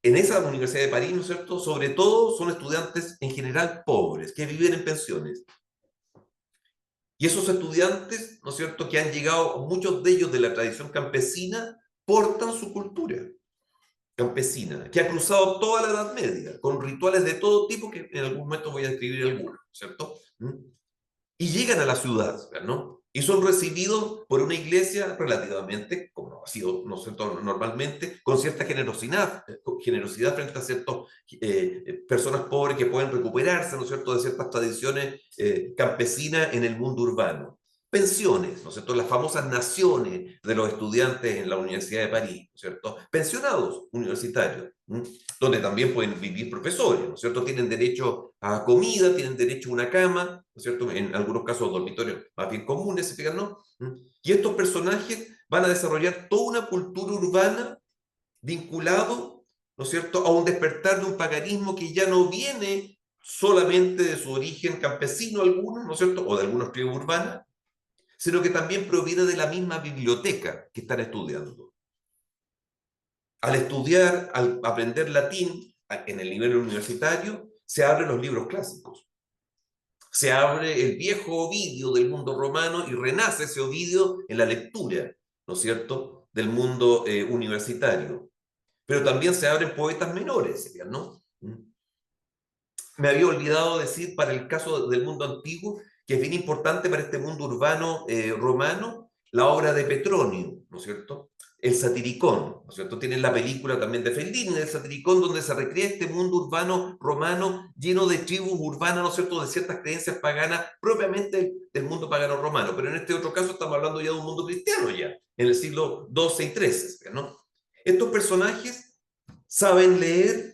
en esa Universidad de París, ¿no es cierto?, sobre todo son estudiantes en general pobres, que viven en pensiones. Y esos estudiantes, ¿no es cierto?, que han llegado, muchos de ellos de la tradición campesina, portan su cultura campesina, que ha cruzado toda la Edad Media, con rituales de todo tipo, que en algún momento voy a describir algunos, ¿cierto? Y llegan a la ciudad, ¿no? Y son recibidos por una iglesia relativamente, como ha sido, ¿no es cierto?, normalmente, con cierta generosidad frente a ciertas personas pobres que pueden recuperarse, ¿no es cierto?, de ciertas tradiciones campesinas en el mundo urbano. Pensiones, ¿no es cierto?, las famosas naciones de los estudiantes en la Universidad de París, ¿no es cierto?, pensionados universitarios, donde también pueden vivir profesores, ¿no es cierto?, tienen derecho a comida, tienen derecho a una cama, ¿no es cierto?, en algunos casos dormitorios más bien comunes, ¿se fijan, no? Y estos personajes van a desarrollar toda una cultura urbana vinculado, ¿no es cierto?, a un despertar de un paganismo que ya no viene solamente de su origen campesino algunos, ¿no es cierto?, o de algunas tribus urbanas, sino que también proviene de la misma biblioteca que están estudiando. Al estudiar, al aprender latín en el nivel universitario, se abren los libros clásicos. Se abre el viejo Ovidio del mundo romano y renace ese Ovidio en la lectura, ¿no es cierto?, del mundo universitario. Pero también se abren poetas menores, ¿no? Me había olvidado decir para el caso del mundo antiguo, que es bien importante para este mundo urbano romano, la obra de Petronio, ¿no es cierto? El Satiricón, ¿no es cierto? Tienen la película también de Fellini, el Satiricón, donde se recrea este mundo urbano romano lleno de tribus urbanas, ¿no es cierto?, de ciertas creencias paganas propiamente del mundo pagano romano. Pero en este otro caso estamos hablando ya de un mundo cristiano ya, en el siglo XII y XIII, ¿no? Estos personajes saben leer,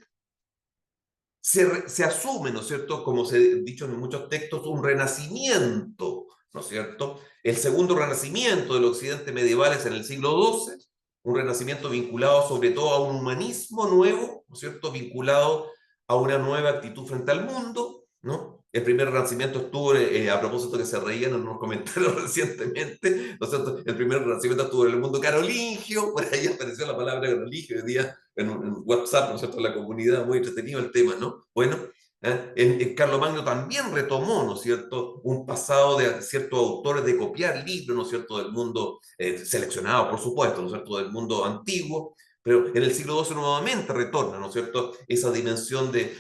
se asume, ¿no es cierto?, como se ha dicho en muchos textos, un renacimiento, ¿no es cierto? El segundo renacimiento del occidente medieval es en el siglo XII, un renacimiento vinculado sobre todo a un humanismo nuevo, ¿no es cierto?, vinculado a una nueva actitud frente al mundo, ¿no? El primer renacimiento estuvo, a propósito que se reían en unos comentarios recientemente, ¿no es cierto?, el primer renacimiento estuvo en el mundo carolingio, por ahí apareció la palabra carolingio hoy día, en WhatsApp, ¿no es cierto?, en la comunidad, muy entretenido el tema, ¿no? Bueno, en Carlomagno también retomó, ¿no es cierto?, un pasado de ciertos autores de copiar libros, ¿no es cierto?, del mundo seleccionado, por supuesto, ¿no es cierto?, del mundo antiguo, pero en el siglo XII nuevamente retorna, ¿no es cierto?, esa dimensión de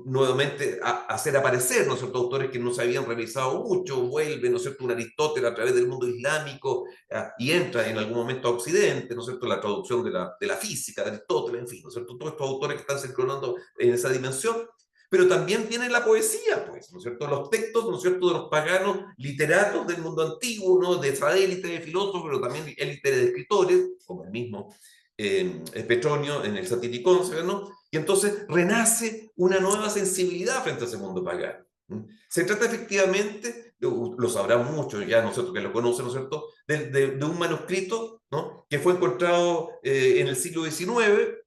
nuevamente hacer aparecer, ¿no es cierto?, autores que no se habían revisado mucho, vuelve, ¿no es cierto?, un Aristóteles a través del mundo islámico, y entra en algún momento a Occidente, ¿no es cierto?, la traducción de la física, de Aristóteles, en fin, ¿no es cierto?, todos estos autores que están circulando en esa dimensión, pero también tiene la poesía, pues, ¿no es cierto?, los textos, ¿no es cierto?, de los paganos literatos del mundo antiguo, ¿no?, de esa élite de filósofos, pero también élite de escritores, como el mismo Petronio en el Satiricón, ¿no? Y entonces renace una nueva sensibilidad frente a ese mundo pagano. Se trata efectivamente, lo sabrán muchos ya, nosotros que lo conocen, ¿no es cierto?, de un manuscrito, ¿no?, que fue encontrado en el siglo XIX,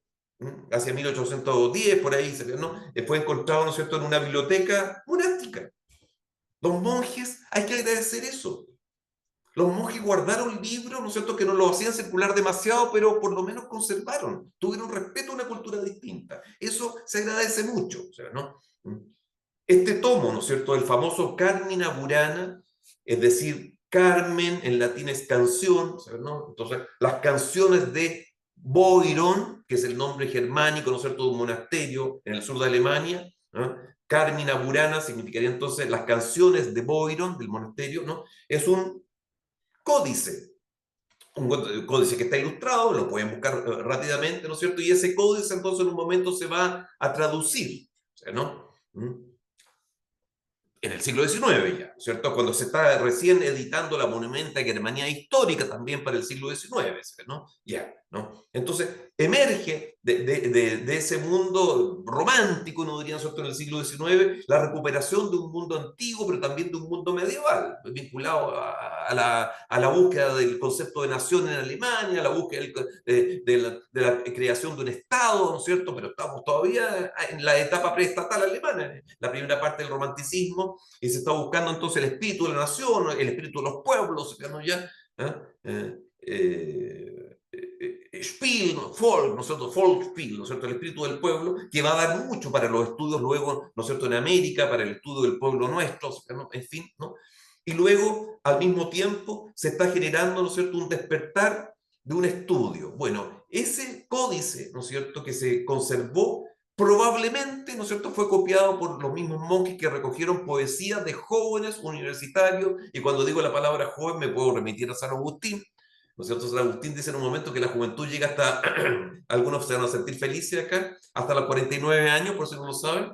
hacia 1810, por ahí, ¿no? Fue encontrado, ¿no es cierto?, en una biblioteca monástica. Los monjes, hay que agradecer eso. Los monjes guardaron libros, ¿no es cierto?, que no los hacían circular demasiado, pero por lo menos conservaron, tuvieron respeto a una cultura distinta. Eso se agradece mucho, o sea, ¿no? Este tomo, ¿no es cierto?, el famoso Carmina Burana, es decir, Carmen en latín es canción, ¿no? Entonces, las canciones de Boiron, que es el nombre germánico, ¿no es cierto?, de un monasterio en el sur de Alemania, ¿no? Carmina Burana significaría entonces las canciones de Boiron, del monasterio, ¿no? Es un códice, un códice que está ilustrado, lo pueden buscar rápidamente, ¿no es cierto? Y ese códice entonces en un momento se va a traducir, o sea, ¿no? En el siglo XIX ya, ¿cierto?, cuando se está recién editando la Monumenta Germania Histórica también para el siglo XIX, ¿no? Ya, ¿no? Entonces, emerge de ese mundo romántico, no diría, ¿cierto?, en el siglo XIX, la recuperación de un mundo antiguo, pero también de un mundo medieval, vinculado a la búsqueda del concepto de nación en Alemania, a la búsqueda de la creación de un Estado, ¿no es cierto?, pero estamos todavía en la etapa preestatal alemana, la primera parte del romanticismo, y se está buscando entonces el espíritu de la nación, el espíritu de los pueblos, ¿no? Ya, Spiel, Folk, ¿no es cierto?, Folkspiel, ¿no es cierto?, el espíritu del pueblo, que va a dar mucho para los estudios luego, ¿no es cierto?, en América, para el estudio del pueblo nuestro, ¿no?, en fin, ¿no? Y luego, al mismo tiempo, se está generando, ¿no es cierto?, un despertar de un estudio. Bueno, ese códice, ¿no es cierto?, que se conservó, probablemente, ¿no es cierto?, fue copiado por los mismos monjes que recogieron poesías de jóvenes universitarios, y cuando digo la palabra joven me puedo remitir a San Agustín, ¿no es cierto? San Agustín dice en un momento que la juventud llega hasta, algunos se van a sentir felices acá, hasta los 49 años, por si no lo saben,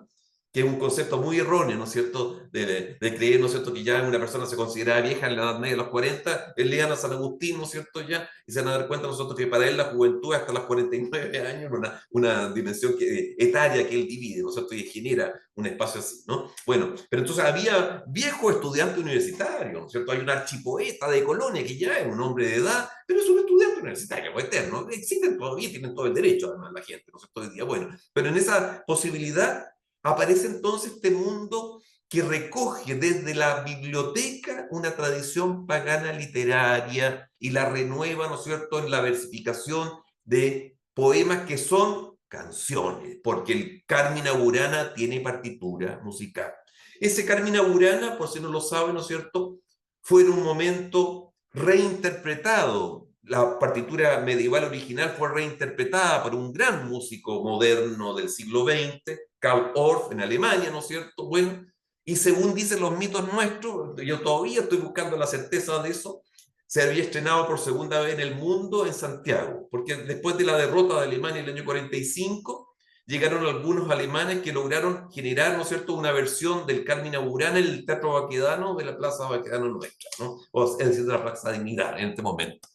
que es un concepto muy erróneo, ¿no es cierto?, de creer, ¿no es cierto?, que ya una persona se considera vieja en la edad media de los 40, lean a San Agustín, ¿no es cierto?, ya, y se van a dar cuenta nosotros que para él la juventud hasta los 49 años, una dimensión etaria que él divide, ¿no es cierto?, y genera un espacio así, ¿no? Bueno, pero entonces había viejos estudiantes universitarios, ¿no es cierto?, hay un archipoeta de Colonia que ya es un hombre de edad, pero es un estudiante universitario, pues eterno, existen todavía, tienen todo el derecho además la gente, ¿no es cierto?, hoy día, bueno, pero en esa posibilidad aparece entonces este mundo que recoge desde la biblioteca una tradición pagana literaria y la renueva, ¿no es cierto?, en la versificación de poemas que son canciones, porque el Carmina Burana tiene partitura musical. Ese Carmina Burana, por si no lo saben, ¿no es cierto?, fue en un momento reinterpretado. La partitura medieval original fue reinterpretada por un gran músico moderno del siglo XX, Karl Orff, en Alemania, ¿no es cierto? Bueno, y según dicen los mitos nuestros, yo todavía estoy buscando la certeza de eso, se había estrenado por segunda vez en el mundo en Santiago, porque después de la derrota de Alemania en el año 45, llegaron algunos alemanes que lograron generar, ¿no es cierto?, una versión del Carmina Burana en el Teatro Baquedano de la Plaza Baquedano nuestra, ¿no? Es decir, de la Plaza Dignidad en este momento.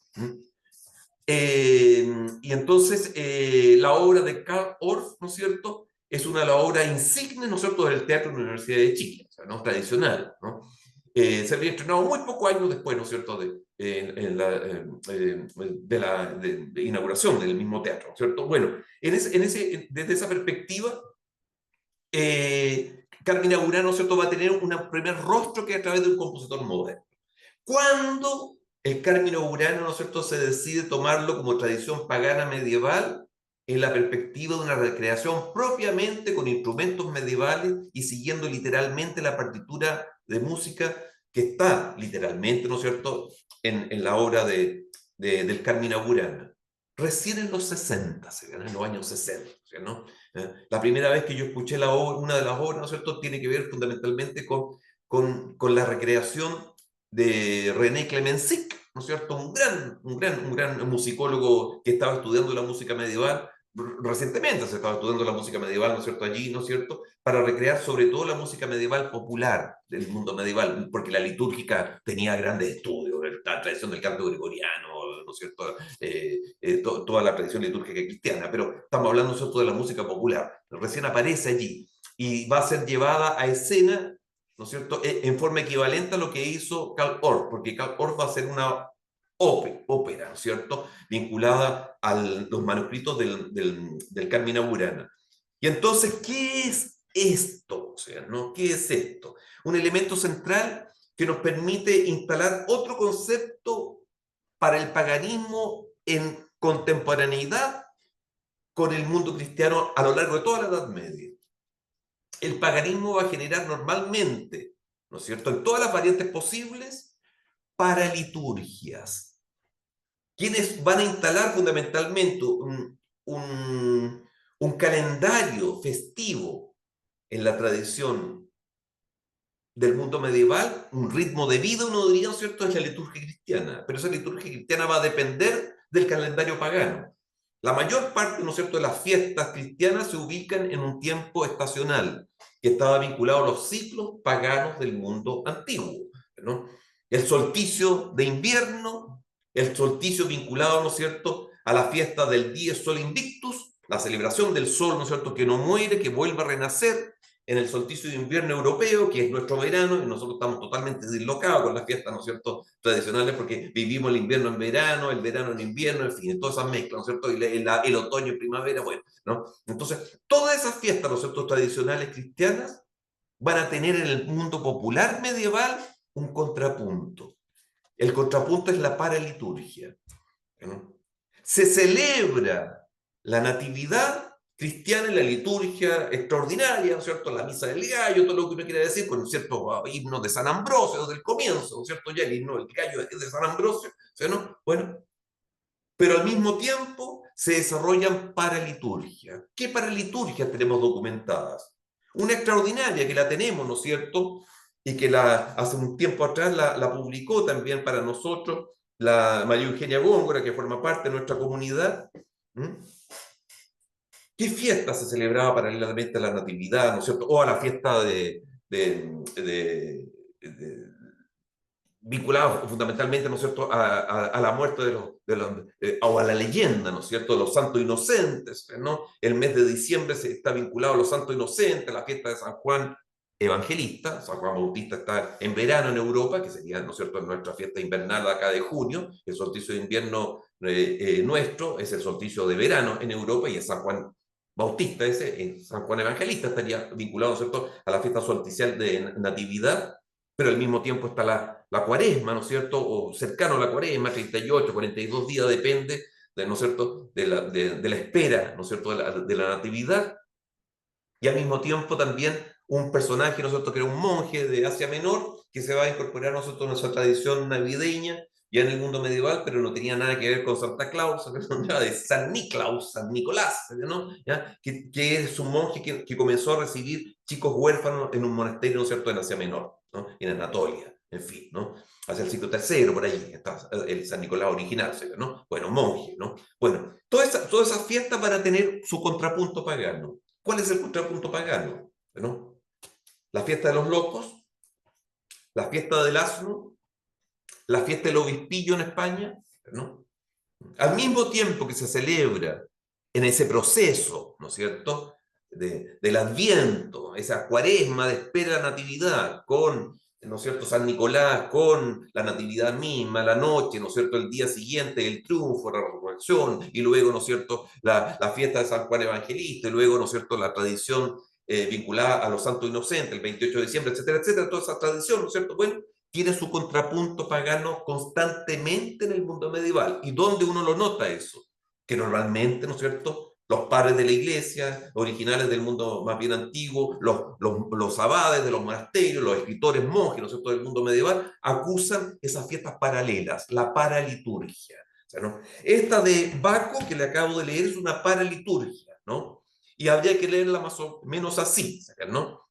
Y entonces la obra de Karl Orff, ¿no es cierto?, es una de las obras insignes, ¿no es cierto?, del Teatro de la Universidad de Chile, o sea, ¿no?, tradicional, ¿no? Se había estrenado muy pocos años después, ¿no es cierto?, de inauguración del mismo teatro, ¿no es cierto? Bueno, desde esa perspectiva, Carmina Burana, ¿no es cierto?, va a tener un primer rostro que es a través de un compositor moderno. Cuando el Carmina Burana, ¿no es cierto?, se decide tomarlo como tradición pagana medieval, en la perspectiva de una recreación propiamente con instrumentos medievales y siguiendo literalmente la partitura de música que está literalmente, ¿no es cierto?, en la obra del Carmina Burana. Recién en los 60, en los años 60, ¿no? La primera vez que yo escuché una de las obras, ¿no es cierto?, tiene que ver fundamentalmente con la recreación de René Clemensic, ¿no es cierto?, un gran musicólogo que estaba estudiando la música medieval. Recientemente se estaba estudiando la música medieval, ¿no es cierto?, allí, ¿no es cierto?, para recrear sobre todo la música medieval popular del mundo medieval, porque la litúrgica tenía grandes estudios, la tradición del canto gregoriano, ¿no es cierto?, toda la tradición litúrgica cristiana, pero estamos hablando, ¿no es cierto?, de la música popular. Recién aparece allí y va a ser llevada a escena, ¿no es cierto?, en forma equivalente a lo que hizo Karl Orff, porque Karl Orff va a hacer una ópera, ¿no es cierto?, vinculada a los manuscritos del Carmina Burana. Y entonces, ¿qué es esto? O sea, ¿no? ¿Qué es esto? Un elemento central que nos permite instalar otro concepto para el paganismo en contemporaneidad con el mundo cristiano a lo largo de toda la Edad Media. El paganismo va a generar normalmente, ¿no es cierto?, en todas las variantes posibles, paraliturgias, quienes van a instalar fundamentalmente un calendario festivo en la tradición del mundo medieval, un ritmo de vida, uno diría, ¿no es cierto?, es la liturgia cristiana, pero esa liturgia cristiana va a depender del calendario pagano. La mayor parte, ¿no es cierto?, de las fiestas cristianas se ubican en un tiempo estacional, que estaba vinculado a los ciclos paganos del mundo antiguo, ¿no? El solsticio de invierno, el solsticio vinculado, ¿no es cierto?, a la fiesta del Dies Sol Invictus, la celebración del sol, ¿no es cierto?, que no muere, que vuelve a renacer, en el solsticio de invierno europeo, que es nuestro verano, y nosotros estamos totalmente dislocados con las fiestas, ¿no es cierto?, tradicionales, porque vivimos el invierno en verano, el verano en invierno, en fin, todas esas mezclas, ¿no es cierto?, y el otoño en primavera, bueno, ¿no? Entonces, todas esas fiestas, ¿no es cierto?, tradicionales cristianas, van a tener en el mundo popular medieval un contrapunto. El contrapunto es la paraliturgia, ¿no? Se celebra la natividad cristiana en la liturgia extraordinaria, ¿no es cierto?, la misa del gallo, todo lo que uno quiere decir, con ciertos himnos de San Ambrosio desde el comienzo, ¿no es cierto?, ya el himno del gallo es de San Ambrosio, ¿sí o no? Bueno, pero al mismo tiempo se desarrollan paraliturgias. ¿Qué paraliturgias tenemos documentadas? Una extraordinaria que la tenemos, ¿no es cierto?, y que hace un tiempo atrás la publicó también para nosotros la María Eugenia Góngora, que forma parte de nuestra comunidad. ¿Qué fiesta se celebraba paralelamente a la Natividad, ¿no es cierto?, o a la fiesta vinculada fundamentalmente, ¿no es cierto?, a la muerte o a la leyenda, ¿no es cierto?, de los santos inocentes, ¿no? El mes de diciembre está vinculado a los santos inocentes, la fiesta de San Juan Evangelista. San Juan Bautista está en verano en Europa, que sería, ¿no es cierto?, nuestra fiesta invernal acá de junio. El solsticio de invierno nuestro es el solsticio de verano en Europa, y es San Juan Bautista, San Juan Evangelista estaría vinculado, ¿no es cierto?, a la fiesta solsticial de Natividad, pero al mismo tiempo está la cuaresma, ¿no es cierto?, o cercano a la cuaresma, 38, 42 días, depende, ¿no es cierto?, de la espera, ¿no es cierto?, de la natividad, y al mismo tiempo también un personaje, ¿no es cierto?, que era un monje de Asia Menor, que se va a incorporar, ¿no es cierto?, en nuestra tradición navideña, ya en el mundo medieval, pero no tenía nada que ver con Santa Claus, de San Niklaus, San Nicolás, ¿no? ¿Ya? Que es un monje que comenzó a recibir chicos huérfanos en un monasterio, ¿no es cierto?, en Asia Menor, ¿no?, en Anatolia, en fin, ¿no? Hacia el siglo III, por ahí, está el San Nicolás original, ¿no? Bueno, monje, ¿no? Bueno, todas esas fiestas van a tener su contrapunto pagano. ¿Cuál es el contrapunto pagano? ¿No? La fiesta de los locos, la fiesta del asno, la fiesta del obispillo en España, ¿no? Al mismo tiempo que se celebra en ese proceso, ¿no es cierto?, del Adviento, esa cuaresma de espera de la Natividad, con, ¿no es cierto?, San Nicolás, con la Natividad misma, la noche, ¿no es cierto?, el día siguiente, el triunfo, la resurrección, y luego, ¿no es cierto?, la fiesta de San Juan Evangelista, y luego, ¿no es cierto?, la tradición vinculada a los santos inocentes, el 28 de diciembre, etcétera, etcétera, toda esa tradición, ¿no es cierto? Bueno, tiene su contrapunto pagano constantemente en el mundo medieval. ¿Y dónde uno lo nota eso? Que normalmente, ¿no es cierto?, los padres de la iglesia, originales del mundo más bien antiguo, los abades de los monasterios, los escritores monjes, ¿no es cierto?, del mundo medieval, acusan esas fiestas paralelas, la paraliturgia. O sea, ¿no? Esta de Baco, que le acabo de leer, es una paraliturgia, ¿no? Y habría que leerla más o menos así, ¿no?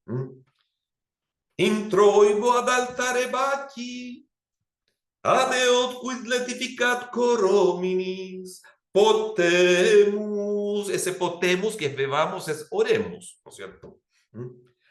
Introibo ad altare Bacchi, adeot quid letificat cor hominis, potemus, ese potemus que bebamos es oremos, ¿no es cierto?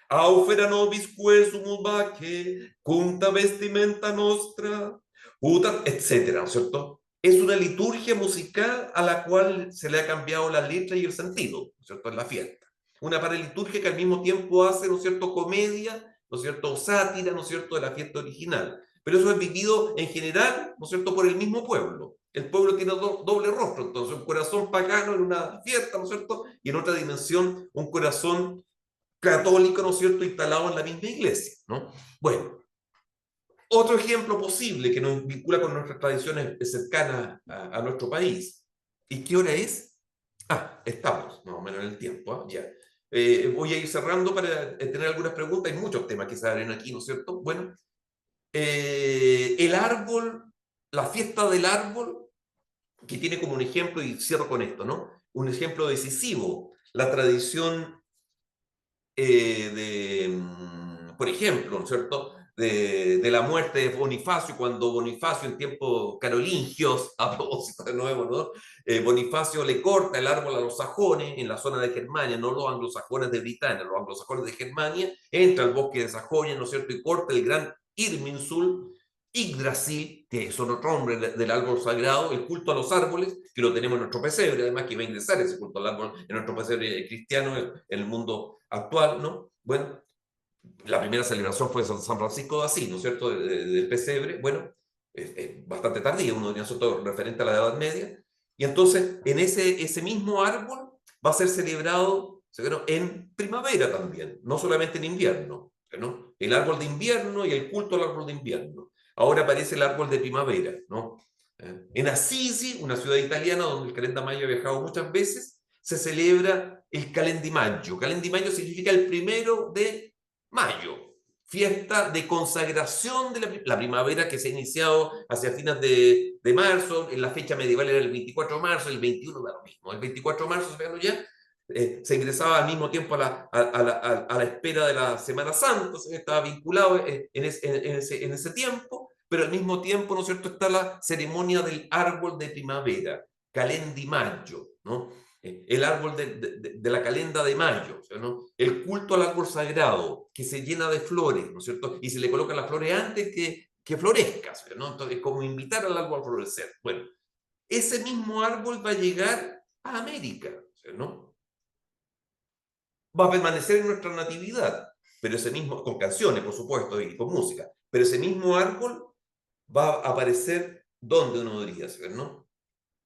Aufera nobis quesumus Bacche, cunta vestimenta nostra, uta, etcétera, ¿no es cierto? Es una liturgia musical a la cual se le ha cambiado la letra y el sentido, ¿no es cierto?, en la fiesta. Una paraliturgia que al mismo tiempo hace, ¿no es cierto?, comedia, ¿no es cierto?, sátira, ¿no es cierto?, de la fiesta original. Pero eso es vivido en general, ¿no es cierto?, por el mismo pueblo. El pueblo tiene doble rostro, entonces un corazón pagano en una fiesta, ¿no es cierto?, y en otra dimensión un corazón católico, ¿no es cierto?, instalado en la misma iglesia, ¿no? Bueno, otro ejemplo posible que nos vincula con nuestras tradiciones cercanas a nuestro país. ¿Y qué hora es? Ah, estamos más o menos en el tiempo, ¿eh? Ya. Voy a ir cerrando para tener algunas preguntas. Hay muchos temas que se abren aquí, ¿no es cierto? Bueno, el árbol, la fiesta del árbol, que tiene como un ejemplo, y cierro con esto, ¿no?, un ejemplo decisivo, la tradición por ejemplo, ¿no es cierto?, de la muerte de Bonifacio, cuando Bonifacio en tiempos carolingios, a propósito de nuevo, ¿no?, Bonifacio le corta el árbol a los sajones en la zona de Germania, no los anglosajones de Britania, los anglosajones de Germania, entra al bosque de Sajonia, ¿no es cierto?, y corta el gran Irminsul, Yggdrasil, que es otro nombre del árbol sagrado, el culto a los árboles, que lo tenemos en nuestro pesebre, además que va a ingresar ese culto al árbol en nuestro pesebre cristiano en el mundo actual, ¿no? Bueno, la primera celebración fue San Francisco de Asís, ¿no es cierto?, del pesebre. Bueno, es bastante tardía, uno diría todo referente a la Edad Media, y entonces en ese mismo árbol va a ser celebrado, ¿no?, en primavera también, no solamente en invierno, ¿no? El árbol de invierno y el culto al árbol de invierno. Ahora aparece el árbol de primavera, ¿no? En Assisi, una ciudad italiana donde el Calendamaggio ha viajado muchas veces, se celebra el Calendimaggio. Calendimaggio significa el 1 de mayo, fiesta de consagración de la primavera, que se ha iniciado hacia fines de marzo. En la fecha medieval era el 24 de marzo, el 21 da lo mismo. El 24 de marzo, ya, se ingresaba al mismo tiempo a la espera de la Semana Santa, se estaba vinculado en ese tiempo, pero al mismo tiempo, ¿no es cierto?, está la ceremonia del árbol de primavera, Calendimaggio, ¿no? El árbol de la calenda de mayo, ¿no?, el culto al árbol sagrado, que se llena de flores, ¿no es cierto?, y se le colocan las flores antes que florezca, ¿no? Entonces, como invitar al árbol a florecer. Bueno, ese mismo árbol va a llegar a América, ¿no? Va a permanecer en nuestra natividad, pero ese mismo, con canciones, por supuesto, y con música, pero ese mismo árbol va a aparecer, ¿dónde uno diría, ¿no?,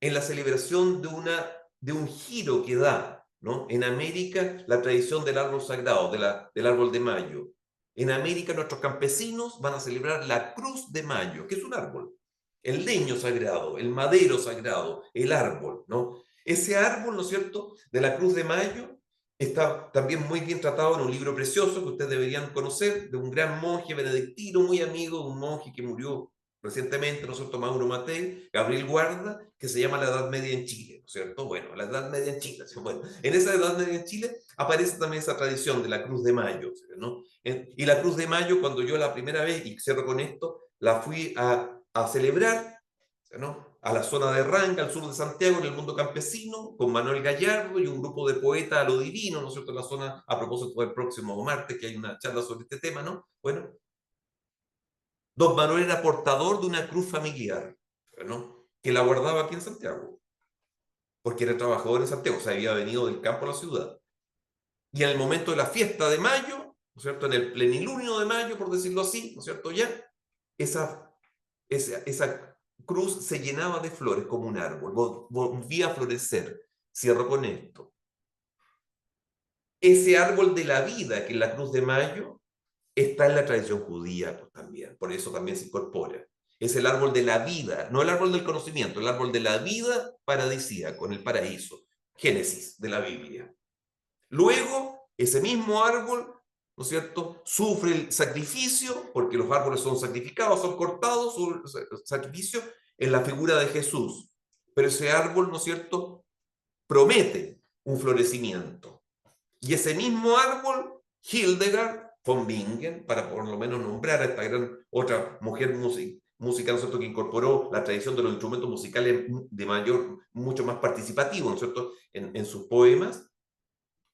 en la celebración de un giro que da, ¿no?, en América, la tradición del árbol sagrado, del árbol de mayo. En América, nuestros campesinos van a celebrar la Cruz de Mayo, que es un árbol. El leño sagrado, el madero sagrado, el árbol, ¿no? Ese árbol, ¿no es cierto?, de la Cruz de Mayo, está también muy bien tratado en un libro precioso que ustedes deberían conocer, de un gran monje benedictino, muy amigo de un monje que murió recientemente, ¿no es cierto?, Mauro Mattei, Gabriel Guarda, que se llama La Edad Media en Chile, ¿no es cierto? Bueno, la Edad Media en Chile. Bueno, en esa Edad Media en Chile aparece también esa tradición de la Cruz de Mayo, ¿no? Y la Cruz de Mayo, cuando yo la primera vez, y cierro con esto, la fui a celebrar, ¿no?, a la zona de Ranca, al sur de Santiago, en el mundo campesino, con Manuel Gallardo y un grupo de poetas a lo divino, ¿no es cierto?, en la zona, a propósito del próximo martes, que hay una charla sobre este tema, ¿no? Bueno, don Manuel era portador de una cruz familiar, ¿no?, que la guardaba aquí en Santiago, porque era trabajador en Santiago, o sea, había venido del campo a la ciudad. Y en el momento de la fiesta de mayo, ¿no es cierto?, en el plenilunio de mayo, por decirlo así, ¿no es cierto?, ya, esa cruz se llenaba de flores como un árbol, volvía a florecer. Cierro con esto. Ese árbol de la vida, que es la cruz de mayo, está en la tradición judía pues, también, por eso también se incorpora. Es el árbol de la vida, no el árbol del conocimiento, el árbol de la vida paradisíaco, en el paraíso. Génesis de la Biblia. Luego, ese mismo árbol, ¿no es cierto?, sufre el sacrificio, porque los árboles son sacrificados, son cortados, sacrificio en la figura de Jesús. Pero ese árbol, ¿no es cierto?, promete un florecimiento. Y ese mismo árbol, Hildegard von Bingen, para por lo menos nombrar a esta gran otra mujer música, ¿no es cierto?, que incorporó la tradición de los instrumentos musicales de mucho más participativo, ¿no es cierto?, en sus poemas,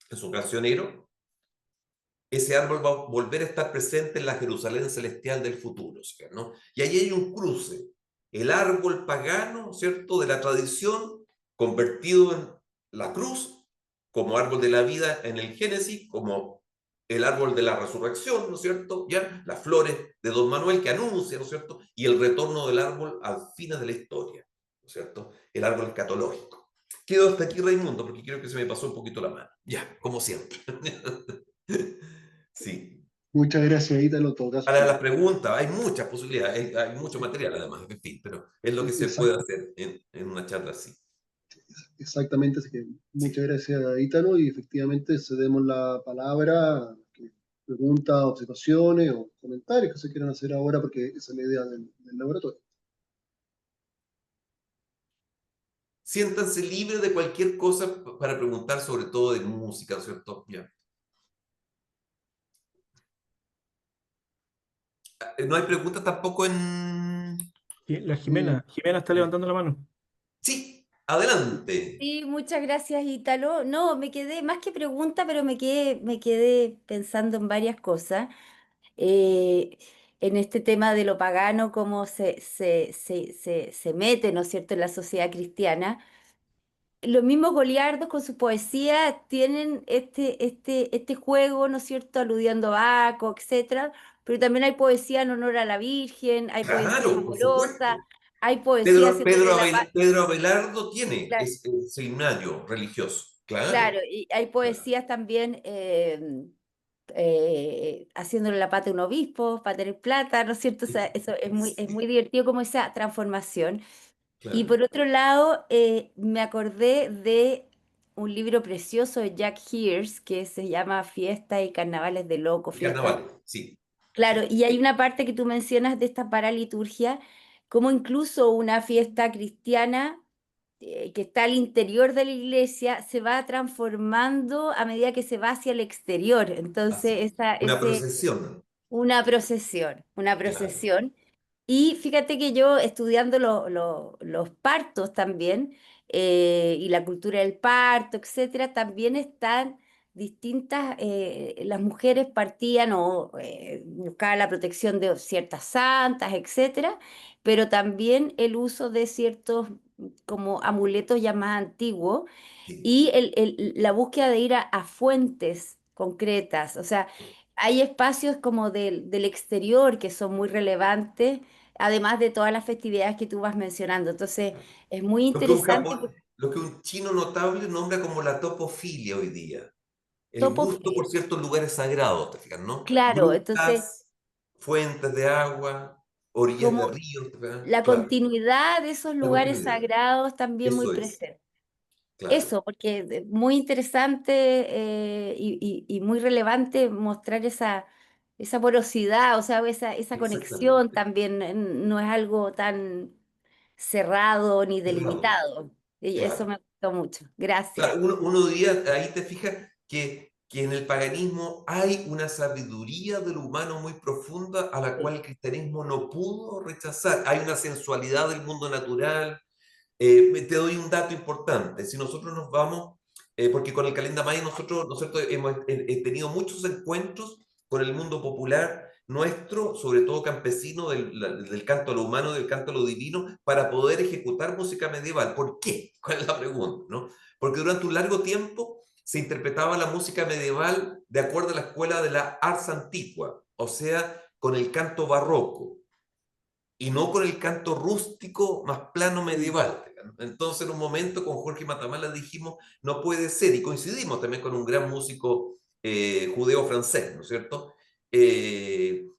en su cancionero. Ese árbol va a volver a estar presente en la Jerusalén celestial del futuro, ¿no? Y ahí hay un cruce. El árbol pagano, ¿cierto?, de la tradición, convertido en la cruz, como árbol de la vida en el Génesis, como el árbol de la resurrección, ¿no es cierto? Ya, las flores de Don Manuel que anuncia, ¿no es cierto? Y el retorno del árbol al final de la historia, ¿no es cierto? El árbol escatológico. Quedo hasta aquí, Raimundo, porque creo que se me pasó un poquito la mano. Ya, como siempre. Sí. Muchas gracias, Ítalo, en todo caso. Para las preguntas, hay muchas posibilidades, hay mucho material además, en fin, pero es lo que se puede hacer en una charla así. Exactamente, así que muchas gracias, Ítalo, y efectivamente cedemos la palabra a que preguntas, observaciones o comentarios que se quieran hacer ahora, porque esa es la idea del laboratorio. Siéntanse libres de cualquier cosa para preguntar, sobre todo de música, ¿no es cierto? Ya. No hay preguntas tampoco en... La Jimena está levantando la mano. Sí, adelante. Sí, muchas gracias, Ítalo. No, me quedé, más que pregunta, pero me quedé pensando en varias cosas. Eh, en este tema de lo pagano, cómo se mete, ¿no es cierto?, en la sociedad cristiana. Los mismos goliardos con su poesía tienen este juego, ¿no es cierto?, aludiendo a Baco, etcétera, pero también hay poesía en honor a la Virgen, hay poesía Claro, por amorosa, supuesto. hay poesía haciéndole la paz. Pedro Abelardo tiene ese himnario religioso, claro. Claro, y hay Claro. poesías también haciéndole la pata a un obispo para tener plata, ¿no es cierto? O sea, eso es muy divertido como esa transformación. Y Claro. por otro lado, me acordé de un libro precioso de Jack Hears que se llama Fiesta y Carnavales de Loco, Y Fiesta. carnavales, sí. Claro, y hay una parte que tú mencionas de esta paraliturgia, como incluso una fiesta cristiana que está al interior de la iglesia se va transformando a medida que se va hacia el exterior. Así Entonces, es. Una procesión. una procesión, una Claro. procesión. Y fíjate que yo estudiando los partos también, y la cultura del parto, etcétera, también están distintas, las mujeres partían o buscaban la protección de ciertas santas, etcétera, pero también el uso de ciertos como amuletos ya más antiguos Sí. y la búsqueda de ir a fuentes concretas. O sea, hay espacios como del exterior que son muy relevantes, además de todas las festividades que tú vas mencionando. Entonces, es muy Lo que interesante. lo que un chino notable nombra como la topofilia hoy día. El gusto Topofilia. por ciertos lugares sagrados, ¿te fijas, no? Claro, entonces, Grutas, fuentes de agua, orillas de como ríos, ¿te fijas? la Claro, continuidad de esos la lugares continuidad. sagrados también muy Eso es. presente. claro, Eso, porque muy interesante y muy relevante mostrar esa porosidad, o sea, esa conexión exactamente. también, no es algo tan cerrado ni Cerrado, delimitado. Y eso claro. me gustó mucho. Gracias. Claro, uno diría, ahí te fijas que en el paganismo hay una sabiduría de lo humano muy profunda a la Sí, cual el cristianismo no pudo rechazar. Hay una sensualidad del mundo natural. Te doy un dato importante. Si nosotros nos vamos, porque con el Calenda Maya nosotros hemos tenido muchos encuentros con el mundo popular nuestro, sobre todo campesino, del canto a lo humano, del canto a lo divino, para poder ejecutar música medieval. ¿Por qué? ¿Cuál es la pregunta? ¿No? Porque durante un largo tiempo se interpretaba la música medieval de acuerdo a la escuela de la Ars Antiqua, o sea, con el canto barroco y no con el canto rústico más plano medieval. Entonces, en un momento con Jorge Matamala dijimos, no puede ser, y coincidimos también con un gran músico judeo-francés, ¿no es cierto?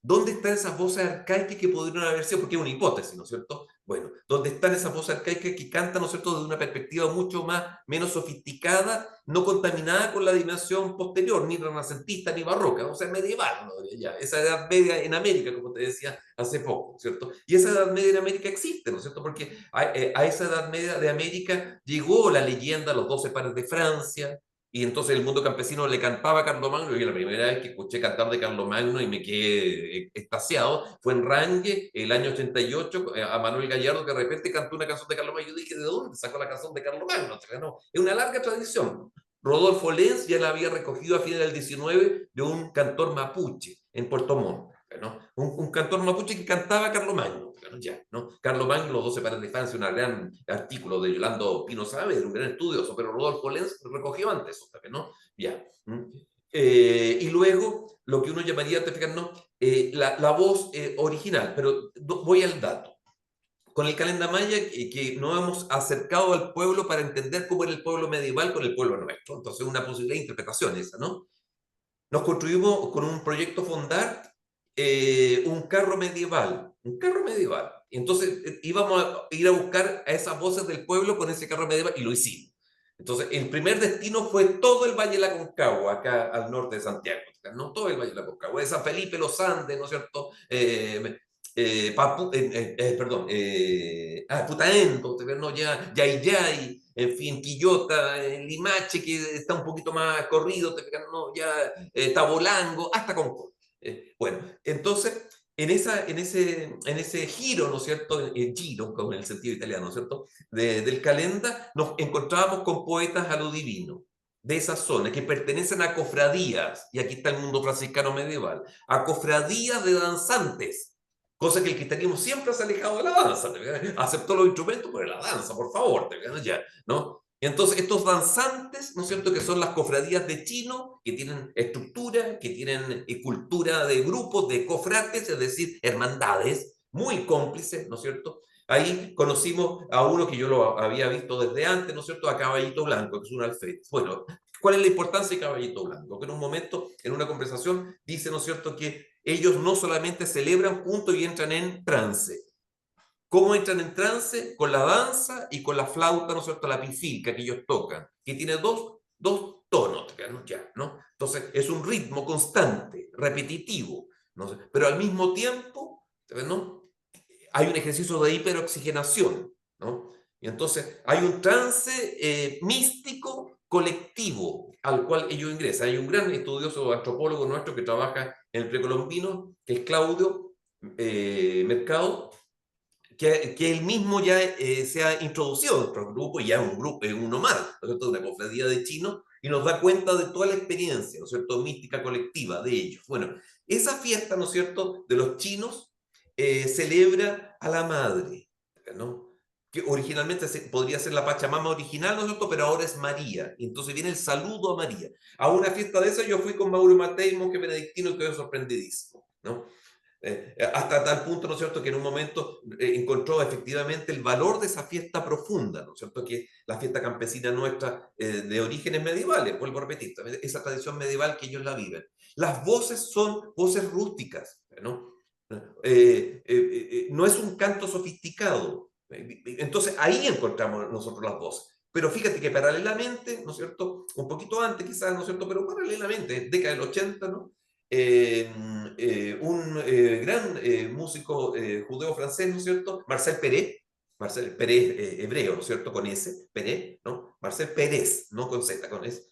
¿Dónde están esas voces arcaicas que pudieron haber sido? Porque es una hipótesis, ¿no es cierto? Bueno, ¿dónde están esas voces arcaicas que cantan, ¿no es cierto?, desde una perspectiva mucho menos sofisticada, no contaminada con la dimensión posterior, ni renacentista ni barroca, o sea, medieval, ¿no? Ya, esa edad media en América, como te decía hace poco, ¿cierto? Y esa edad media en América existe, ¿no es cierto? Porque a esa edad media de América llegó la leyenda, los 12 pares de Francia, y entonces el mundo campesino le cantaba a Carlomagno, y la primera vez que escuché cantar de Carlomagno y me quedé extasiado fue en Rangue, el año 88, a Manuel Gallardo, que de repente cantó una canción de Carlomagno, y yo dije, ¿de dónde sacó la canción de Carlomagno? O sea, no, es una larga tradición. Rodolfo Lenz ya la había recogido a fines del 19 de un cantor mapuche en Puerto Montt, ¿no? Un cantor mapuche que cantaba Carlomagno, ya, ¿no? Carlomagno, los 12 pares de Francia, un gran artículo de Yolando Pino Saavedra, un gran estudioso, pero Rodolfo Lenz recogió antes eso, ¿no? Ya. Y luego, lo que uno llamaría, ¿no? La voz original, pero voy al dato. Con el Calenda Maya, que nos hemos acercado al pueblo para entender cómo era el pueblo medieval con el pueblo nuestro. Entonces, una posibilidad de interpretación esa, ¿no? Nos construimos con un proyecto Fondar un carro medieval, un carro medieval. Y entonces íbamos a ir a buscar a esas voces del pueblo con ese carro medieval y lo hicimos. Entonces, el primer destino fue todo el Valle de la Concagua, acá al norte de Santiago, no todo el Valle de la Concagua, de San Felipe, Los Andes, ¿no es cierto? Perdón, Putaendo, ¿no? Yayay, en fin, Quillota, Limache, que está un poquito más corrido, ¿no? Ya Tabolango, hasta Concord. Bueno, entonces, en ese giro, ¿no es cierto? El giro, como en el sentido italiano, ¿no es cierto? Del Calenda, nos encontrábamos con poetas a lo divino, de esa zona, que pertenecen a cofradías, y aquí está el mundo franciscano medieval, a cofradías de danzantes, cosa que el cristianismo siempre se ha alejado de la danza, aceptó los instrumentos, pero la danza, por favor, ya, ¿no? Entonces, estos danzantes, ¿no es cierto?, que son las cofradías de chino, que tienen estructura, que tienen cultura de grupos, de cofrates, es decir, hermandades, muy cómplices, ¿no es cierto? Ahí conocimos a uno que yo lo había visto desde antes, ¿no es cierto?, a Caballito Blanco, que es un alférez. Bueno, ¿cuál es la importancia de Caballito Blanco? Que en un momento, en una conversación, dice, ¿no es cierto?, que ellos no solamente celebran juntos y entran en trance. ¿Cómo entran en trance? Con la danza y con la flauta, ¿no es cierto?, la pifilca que ellos tocan, que tiene dos tonos, ¿no? Ya, ¿no? Entonces, es un ritmo constante, repetitivo, ¿no? Pero al mismo tiempo, ¿no?, hay un ejercicio de hiperoxigenación, ¿no? Y entonces hay un trance místico colectivo al cual ellos ingresan. Hay un gran estudioso antropólogo nuestro que trabaja en el precolombino, que es Claudio Mercado, que él mismo ya se ha introducido en nuestro grupo, y ya es un grupo, es uno más, ¿no es cierto?, una cofradía de chinos, y nos da cuenta de toda la experiencia, ¿no es cierto?, mística colectiva de ellos. Bueno, esa fiesta, ¿no es cierto?, de los chinos celebra a la madre, ¿no?, que originalmente podría ser la Pachamama original, ¿no es cierto?, pero ahora es María, y entonces viene el saludo a María. A una fiesta de esa yo fui con Mauro Matei, monje benedictino, y quedé sorprendidísimo, ¿no? Hasta tal punto, ¿no es cierto?, que en un momento encontró efectivamente el valor de esa fiesta profunda, ¿no es cierto?, que la fiesta campesina nuestra de orígenes medievales, vuelvo a repetir, esa tradición medieval que ellos la viven. Las voces son voces rústicas, ¿no? No es un canto sofisticado. Entonces ahí encontramos nosotros las voces. Pero fíjate que paralelamente, ¿no es cierto? Un poquito antes quizás, ¿no es cierto? Pero paralelamente, década del 80, ¿no? Un gran músico judeo-francés, ¿no es cierto? Marcel Pérez, hebreo, ¿no es cierto? Con S, Pérez, ¿no? Marcel Pérez, no con Z, con S.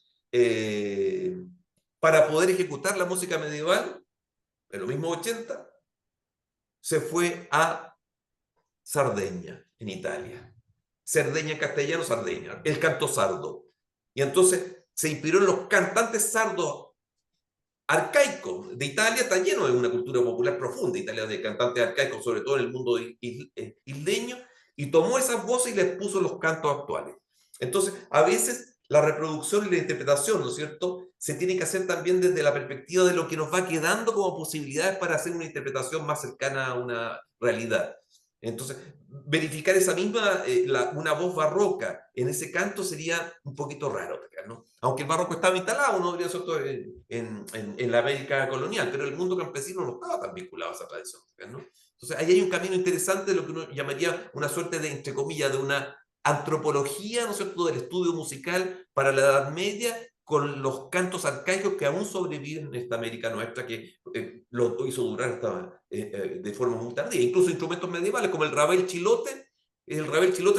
Para poder ejecutar la música medieval, en los mismos 80, se fue a Sardeña, en Italia. Cerdeña en castellano, Sardeña, el canto sardo. Y entonces se inspiró en los cantantes sardos arcaicos de Italia. Está lleno de una cultura popular profunda Italia, de cantantes arcaicos, sobre todo en el mundo isleño, y tomó esas voces y les puso los cantos actuales. Entonces, a veces la reproducción y la interpretación, ¿no es cierto?, se tiene que hacer también desde la perspectiva de lo que nos va quedando como posibilidades para hacer una interpretación más cercana a una realidad. Entonces, verificar esa misma, una voz barroca en ese canto sería un poquito raro, ¿no? Aunque el barroco estaba instalado, ¿no? En la América colonial, pero el mundo campesino no estaba tan vinculado a esa tradición, ¿no? Entonces, ahí hay un camino interesante de lo que uno llamaría una suerte de, entre comillas, de una antropología, ¿no es cierto?, del estudio musical para la Edad Media, con los cantos arcaicos que aún sobreviven en esta América nuestra, que lo hizo durar hasta de forma muy tardía. Incluso instrumentos medievales como el rabel chilote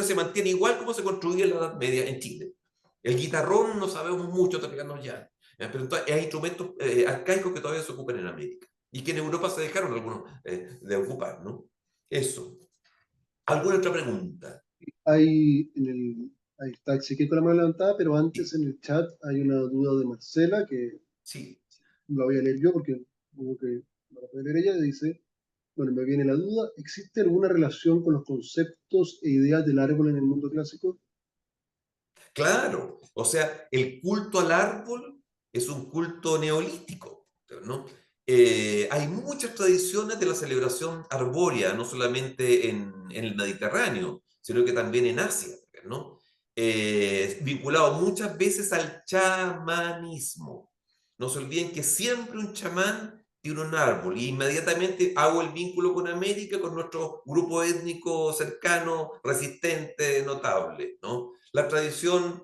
se mantiene igual como se construía en la Edad Media en Chile. El guitarrón no sabemos mucho, ya. Pero entonces hay instrumentos arcaicos que todavía se ocupan en América y que en Europa se dejaron algunos de ocupar, ¿no? Eso. ¿Alguna otra pregunta? Ahí está Ezequiel con la mano levantada, pero antes Sí. en el chat hay una duda de Marcela que Sí. la voy a leer yo porque como que no la puede leer ella. Dice, bueno, me viene la duda, ¿existe alguna relación con los conceptos e ideas del árbol en el mundo clásico? Claro, o sea, el culto al árbol es un culto neolítico, ¿no? Hay muchas tradiciones de la celebración arbórea, no solamente en el Mediterráneo, sino que también en Asia, ¿no? Vinculado muchas veces al chamanismo. No se olviden que siempre un chamán tiene un árbol, y inmediatamente hago el vínculo con América, con nuestro grupo étnico cercano, resistente, notable, ¿no? La tradición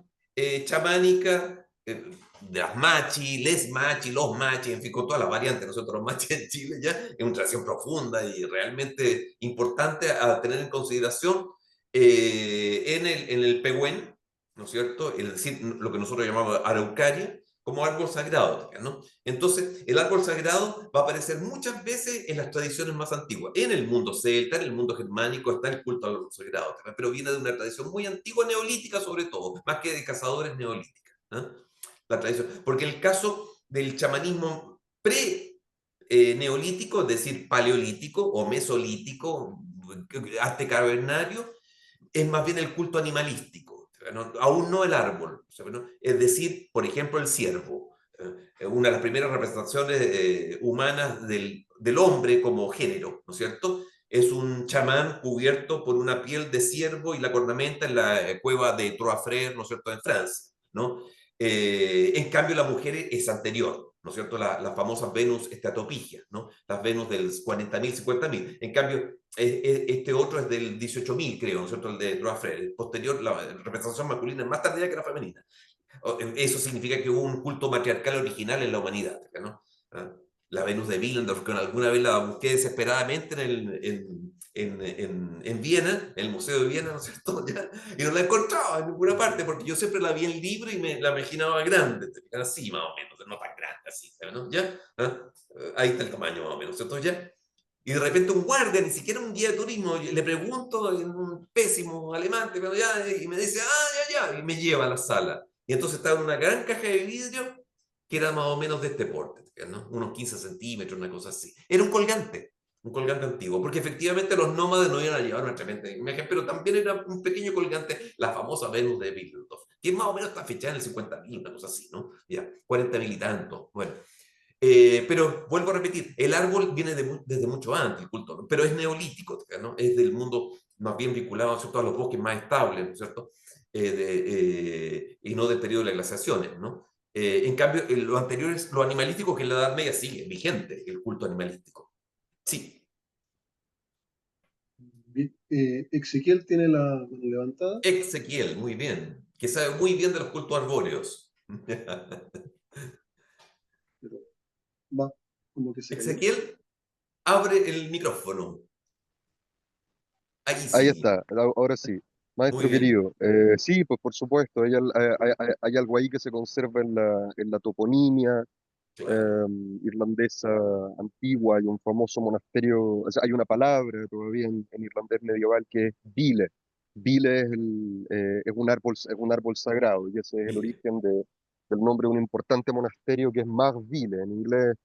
chamánica de las machi, les machi, los machi, en fin, con todas las variantes de nosotros los machi en Chile, ya es una tradición profunda y realmente importante a tener en consideración en el Pehuen, ¿no es cierto? Es decir, lo que nosotros llamamos araucaria, como árbol sagrado, ¿no? Entonces, el árbol sagrado va a aparecer muchas veces en las tradiciones más antiguas. En el mundo celta, en el mundo germánico, está el culto al árbol sagrado, pero viene de una tradición muy antigua, neolítica sobre todo, más que de cazadores neolítica, ¿no? La tradición. Porque el caso del chamanismo neolítico, es decir, paleolítico o mesolítico, arte cavernario, es más bien el culto animalístico, ¿no? Aún no el árbol, ¿no? Es decir, por ejemplo, el ciervo, una de las primeras representaciones humanas del hombre como género, ¿no es cierto? Es un chamán cubierto por una piel de ciervo y la cornamenta en la cueva de Troisfrères, ¿no es cierto?, en Francia, ¿no? En cambio, la mujer es anterior, ¿no es cierto? Las famosas Venus estatopigias, ¿no? Las Venus del 40.000, 50.000. En cambio, este otro es del 18.000, creo, ¿no es cierto? El de Troisfrères. El posterior, la representación masculina es más tardía que la femenina. Eso significa que hubo un culto matriarcal original en la humanidad, ¿no? La Venus de Willendorf, que alguna vez la busqué desesperadamente en Viena, en el Museo de Viena, ¿no es cierto? ¿Ya? Y no la encontraba en ninguna parte, porque yo siempre la vi en libro y me la imaginaba grande, así más o menos, no tan grande así, ¿no? ¿Ya? Ahí está el tamaño más o menos, ¿cierto? ¿Ya? Y de repente un guardia, ni siquiera un guía de turismo, le pregunto en un pésimo alemán, pero ya, y me dice, ya, y me lleva a la sala. Y entonces estaba en una gran caja de vidrio que era más o menos de este porte, ¿no? Unos 15 centímetros, una cosa así. Era un colgante antiguo, porque efectivamente los nómades no iban a llevar una tremenda imagen, pero también era un pequeño colgante, la famosa Venus de Willendorf, que más o menos está fechada en el 50.000, una cosa así, ¿no? Ya, 40.000 y tanto. Bueno. Pero vuelvo a repetir, el árbol viene desde mucho antes, el culto, ¿no? Pero es neolítico, ¿no? Es del mundo más bien vinculado, ¿cierto?, a los bosques más estables, ¿no es cierto? Y no del periodo de las glaciaciones, ¿no? En cambio, lo anterior es lo animalístico, que en la Edad Media sigue vigente, el culto animalístico. Sí. Ezequiel tiene la mano levantada. Ezequiel, muy bien. que sabe muy bien de los cultos arbóreos. Pero va, como que se cayó. Ezequiel, abre el micrófono. Ahí Ahí sí, está, ahora sí. muy Maestro bien. querido, sí, pues por supuesto, hay algo ahí que se conserva en la toponimia Claro. irlandesa antigua. Hay un famoso monasterio, o sea, hay una palabra todavía en irlandés medieval que es vile. Vile es un árbol sagrado y ese es el Mire. origen del nombre de un importante monasterio que es Magvile, en inglés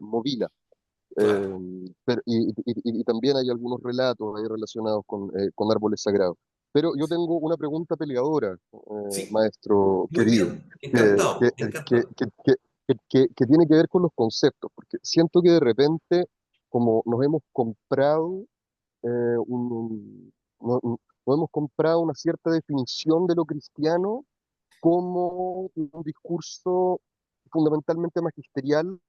Movila. Claro. Y también hay algunos relatos ahí relacionados con árboles sagrados. Pero yo tengo una pregunta peleadora, Sí, maestro muy querido, bien. que, que, Encantado, que, encantado. que, que, que tiene que ver con los conceptos, porque siento que de repente, como nos hemos comprado no- no- nos hemos comprado una cierta definición de lo cristiano como un discurso fundamentalmente magisterial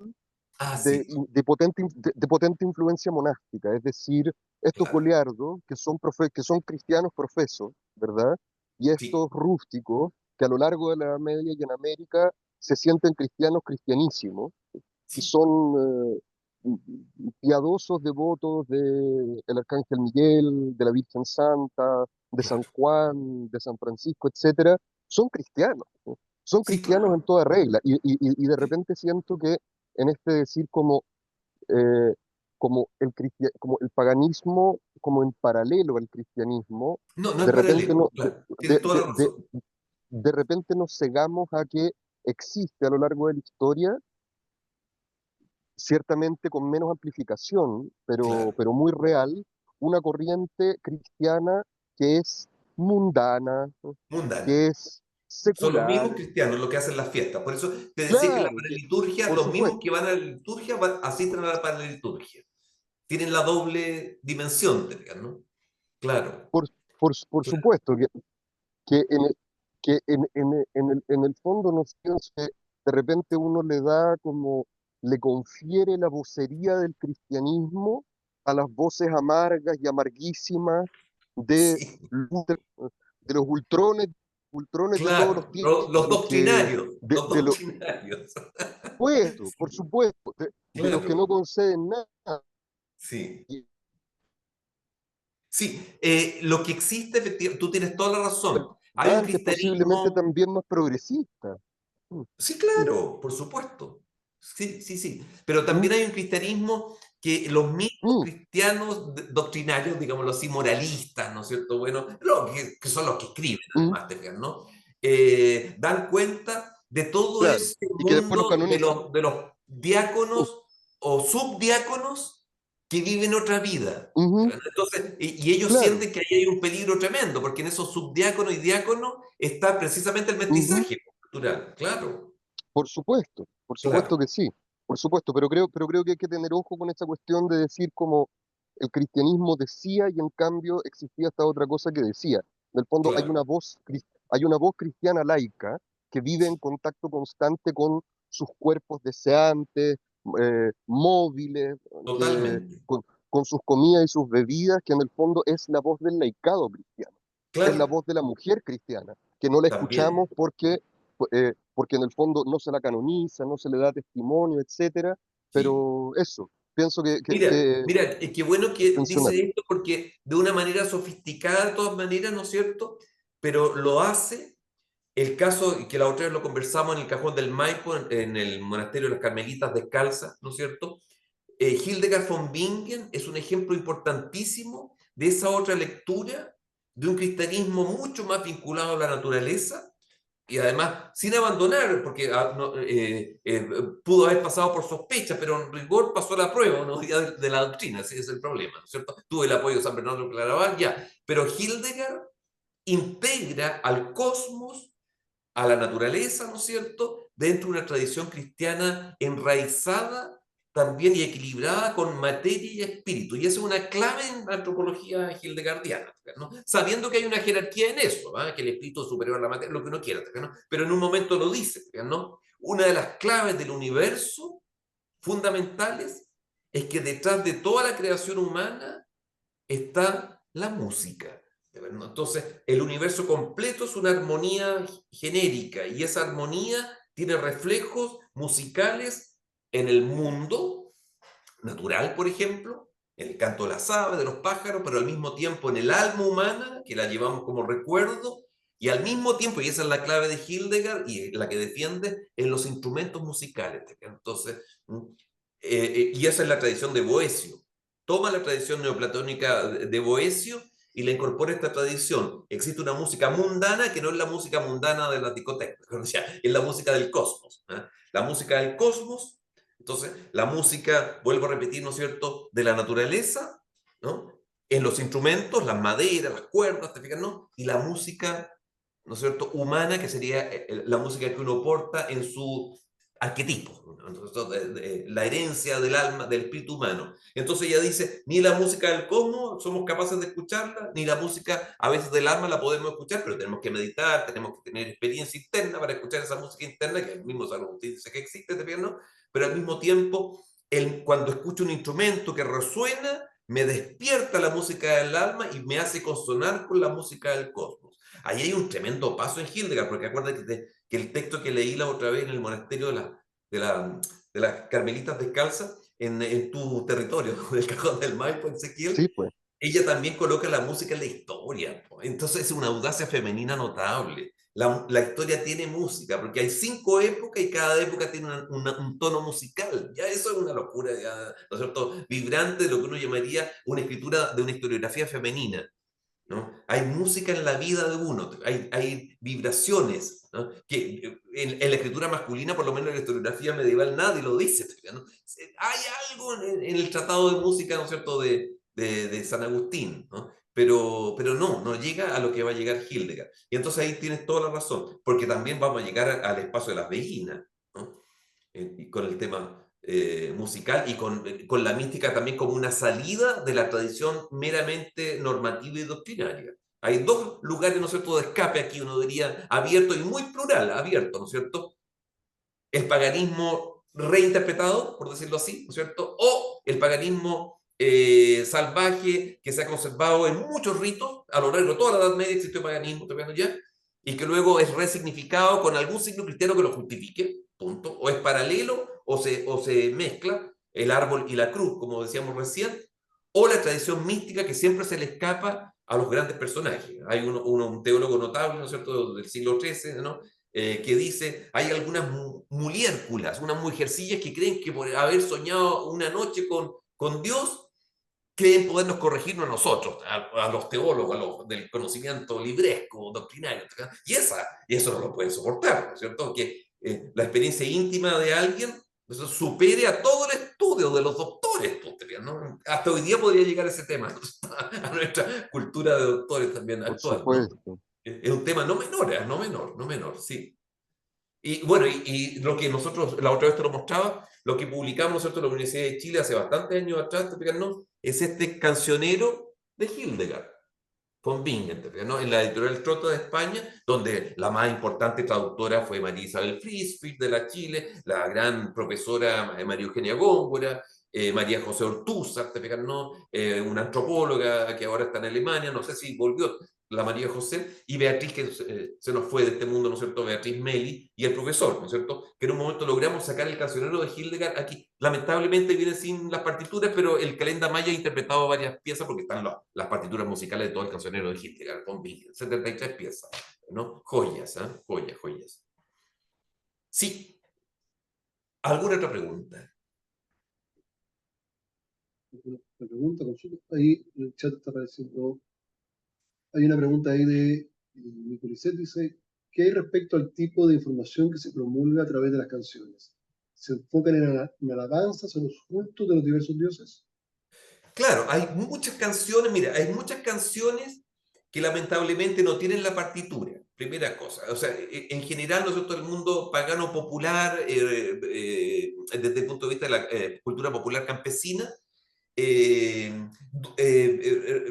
Ah, sí, de potente influencia monástica, es decir, estos claro. goliardos que son cristianos profesos, ¿verdad? Y Sí, estos rústicos que a lo largo de la Edad Media y en América se sienten cristianos cristianísimos, que sí, son piadosos devotos del Arcángel Miguel, de la Virgen Santa, de San claro. Juan, de San Francisco, etcétera, son cristianos, ¿no? Son Sí, cristianos en claro. toda regla. Y de Sí. repente siento que en este decir eh, como el paganismo, como en paralelo al cristianismo, No, no es de repente, paralelo, no, claro. Tienes toda la razón. de repente nos cegamos a que existe a lo largo de la historia, ciertamente con menos amplificación, Claro. pero muy real, una corriente cristiana que es mundana, ¿no? Mundana. Que es Son los secular. mismos cristianos los que hacen las fiestas. Por eso te decía que en la Claro, que paraliturgia, por los mismos que supuesto, van a la liturgia asisten a la paraliturgia. Tienen la doble dimensión, te digan, ¿no? Claro, por, por claro. supuesto que en el fondo no sé, de repente uno le da como, le confiere la vocería del cristianismo a las voces amargas y amarguísimas de, Sí, de los ultrones de todos los claro. Los tiempos, doctrinarios, los de los doctrinarios. por supuesto, de los que no Claro, conceden nada. sí. Y Sí, lo que existe, tú tienes toda la razón. Hay un antes posiblemente cristianismo. también más progresista. Mm, Sí, mm, claro, por supuesto. Sí, sí, sí. Pero mm, también hay un cristianismo que los mismos mm, cristianos doctrinarios, digámoslo así, moralistas, ¿no es cierto? Bueno, que son los que escriben, mm, además, te fijas, ¿no? Dan cuenta de todo claro. ese Y que después lo mundo canonizan. de los Mm, diáconos o subdiáconos que viven otra vida. ujú, Entonces, y ellos claro. sienten que ahí hay un peligro tremendo, porque en esos subdiáconos y diáconos está precisamente el Ujú. mestizaje cultural, claro. Por supuesto Claro, que sí, por supuesto, pero creo que hay que tener ojo con esa cuestión de decir como el cristianismo decía y en cambio existía esta otra cosa que decía. En el fondo claro, hay una voz cristiana laica que vive en contacto constante con sus cuerpos deseantes, móviles, totalmente. con, con sus comidas y sus bebidas, que en el fondo es la voz del laicado cristiano, es la Claro, voz de la mujer cristiana, que no la escuchamos también. porque en el fondo no se la canoniza, no se le da testimonio, etcétera, Sí. pero eso, pienso Mira, qué bueno que mencionar. dice esto porque de una manera sofisticada, de todas maneras, ¿no es cierto? Pero lo hace el caso, y que la otra vez lo conversamos en el Cajón del Maipo, en el monasterio de las Carmelitas Descalzas, ¿no es cierto? Hildegard von Bingen es un ejemplo importantísimo de esa otra lectura de un cristianismo mucho más vinculado a la naturaleza y además sin abandonar, porque pudo haber pasado por sospecha, pero en rigor pasó la prueba, ¿no? Ya de la doctrina, ese es el problema, ¿no es cierto? Tuve el apoyo de San Bernardo de Claraval, ya, pero Hildegard integra al cosmos, a la naturaleza, ¿no es cierto?, dentro de una tradición cristiana enraizada también y equilibrada con materia y espíritu. Y esa es una clave en la antropología hildegardiana, ¿no? Sabiendo que hay una jerarquía en eso, ¿eh? Que el espíritu es superior a la materia, lo que uno quiera, ¿no? Pero en un momento lo dice, ¿no? Una de las claves del universo fundamentales es que detrás de toda la creación humana está la música. ¿no? Entonces, el universo completo es una armonía genérica y esa armonía tiene reflejos musicales en el mundo natural, por ejemplo, en el canto de las aves, de los pájaros, pero al mismo tiempo en el alma humana, que la llevamos como recuerdo, y al mismo tiempo, y esa es la clave de Hildegard y la que defiende, en los instrumentos musicales. Entonces, y esa es la tradición de Boecio. Toma la tradición neoplatónica de Boecio y le incorpora esta tradición. Existe una música mundana que no es la música mundana de la discoteca, o sea, es la música del cosmos. La música del cosmos. Entonces, la música, vuelvo a repetir, ¿no es cierto?, de la naturaleza, ¿no?, en los instrumentos, las maderas, las cuerdas, ¿te fijas, no? Y la música, ¿no es cierto?, humana, que sería la música que uno porta en su arquetipo, ¿no? Entonces, la herencia del alma, del espíritu humano. Entonces ella dice, ni la música del cosmos somos capaces de escucharla, ni la música a veces del alma la podemos escuchar, pero tenemos que meditar, tenemos que tener experiencia interna para escuchar esa música interna, que el mismo San Agustín dice que existe, ¿te fijas, no? Pero al mismo tiempo, cuando escucho un instrumento que resuena, me despierta la música del alma y me hace consonar con la música del cosmos. Ahí hay un tremendo paso en Hildegard, porque acuérdate que el texto que leí la otra vez en el monasterio de las Carmelitas Descalzas, en tu territorio, del Cajón del Maipo, en Ezequiel, Sí, pues. ella también coloca la música en la historia. Entonces es una audacia femenina notable. La historia tiene música, porque hay 5 épocas y cada época tiene un tono musical. Ya eso es una locura, ya, ¿no es cierto?, vibrante, de lo que uno llamaría una escritura de una historiografía femenina, ¿no? Hay música en la vida de uno, hay vibraciones, ¿no?, que en la escritura masculina, por lo menos en la historiografía medieval, nadie lo dice, ¿no? Hay algo en el tratado de música, ¿no es cierto?, de San Agustín, ¿no? Pero no llega a lo que va a llegar Hildegard. Y entonces ahí tienes toda la razón, porque también vamos a llegar al espacio de las Veguinas, ¿no? Y con el tema musical y con la mística también como una salida de la tradición meramente normativa y doctrinaria. Hay 2 lugares, ¿no es cierto?, de escape aquí, uno diría abierto y muy plural, abierto, ¿no es cierto? El paganismo reinterpretado, por decirlo así, ¿no es cierto?, o el paganismo salvaje que se ha conservado en muchos ritos, a lo largo de toda la Edad Media existió paganismo, ya, y que luego es resignificado con algún signo cristiano que lo justifique, punto, o es paralelo, o se mezcla el árbol y la cruz, como decíamos recién, o la tradición mística que siempre se le escapa a los grandes personajes. Hay un teólogo notable, ¿no es cierto?, del siglo XIII, ¿no?, que dice, hay algunas muliérculas, unas mujercillas que creen que por haber soñado una noche con Dios, creen podernos corregirnos a nosotros, a los teólogos, a los del conocimiento libresco, doctrinario, y eso no lo pueden soportar, ¿no es cierto? Que la experiencia íntima de alguien eso supere a todo el estudio de los doctores, ¿no? Hasta hoy día podría llegar ese tema, a nuestra cultura de doctores también Por actual, ¿no? supuesto. Es un tema no menor, no menor, sí. Y bueno, y lo que nosotros, la otra vez te lo mostraba, lo que publicamos nosotros en la Universidad de Chile hace bastantes años atrás, ¿no?, es este cancionero de Hildegard, von Bingen, ¿no?, en la editorial Trota de España, donde la más importante traductora fue María Isabel Frisfield de la Chile, la gran profesora María Eugenia Góngora, María José Ortúzar, ¿no?, una antropóloga que ahora está en Alemania, no sé si volvió, la María José, y Beatriz, que se nos fue de este mundo, ¿no es cierto?, Beatriz Meli, y el profesor, ¿no es cierto?, que en un momento logramos sacar el cancionero de Hildegard aquí. Lamentablemente viene sin las partituras, pero el Calenda Maya ha interpretado varias piezas porque están las partituras musicales de todo el cancionero de Hildegard, con 73 piezas, ¿no? Joyas, ¿eh? Joyas. Sí. ¿Alguna otra pregunta? Una pregunta, consulta. Ahí en el chat está apareciendo. Hay una pregunta ahí de Nicolicet, dice, ¿qué hay respecto al tipo de información que se promulga a través de las canciones? ¿Se enfocan en alabanzas, en los cultos de los diversos dioses? Claro, hay muchas canciones, mira, hay muchas canciones que lamentablemente no tienen la partitura, primera cosa. O sea, en general nosotros el mundo pagano popular, desde el punto de vista de la cultura popular campesina,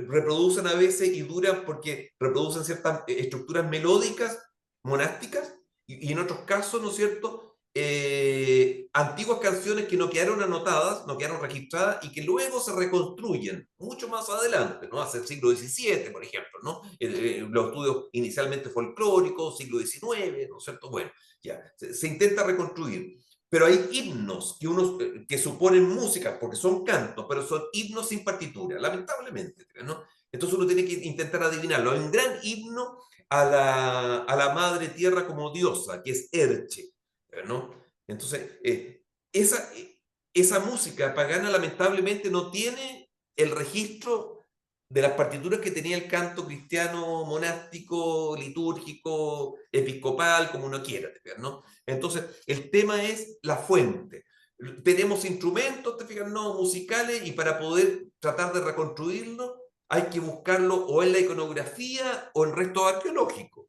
reproducen a veces y duran porque reproducen ciertas estructuras melódicas, monásticas, y en otros casos, ¿no es cierto?, antiguas canciones que no quedaron anotadas, no quedaron registradas y que luego se reconstruyen mucho más adelante, ¿no? Hacia el siglo XVII, por ejemplo, ¿no? Los estudios inicialmente folclóricos, siglo XIX, ¿no es cierto? Bueno, ya, se intenta reconstruir. Pero hay himnos que suponen música, porque son cantos, pero son himnos sin partitura, lamentablemente, ¿no? Entonces uno tiene que intentar adivinarlo. Hay un gran himno a la madre tierra como diosa, que es Erche, ¿no? Entonces, esa música pagana lamentablemente no tiene el registro de las partituras que tenía el canto cristiano monástico, litúrgico, episcopal, como uno quiera, ¿no? Entonces, el tema es la fuente. Tenemos instrumentos, te fijas, no musicales, y para poder tratar de reconstruirlo hay que buscarlo o en la iconografía o en restos arqueológicos.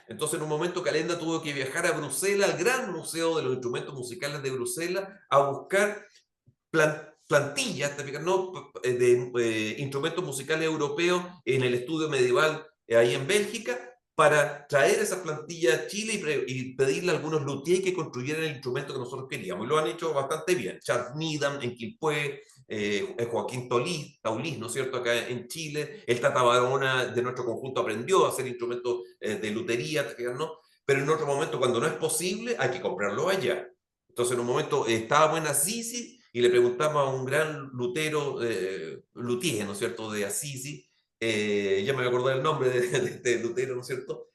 Entonces, en un momento, Calenda tuvo que viajar a Bruselas, al Gran Museo de los Instrumentos Musicales de Bruselas, a buscar plantillas, ¿te fijas? ¿No? de instrumentos musicales europeos en el estudio medieval ahí en Bélgica, para traer esas plantillas a Chile y pedirle a algunos luthiers que construyeran el instrumento que nosotros queríamos. Y lo han hecho bastante bien. Charles Needham en Quilpué, Joaquín Taulis, ¿no es cierto?, acá en Chile. El Tata Barona de nuestro conjunto aprendió a hacer instrumentos de lutería, ¿no? Pero en otro momento, cuando no es posible, hay que comprarlo allá. Entonces, en un momento estábamos en Assisi y le preguntamos a un gran lutero, luthier, ¿no es cierto?, de Assisi, ya me voy a acordar el nombre de este lutero, ¿no es cierto?,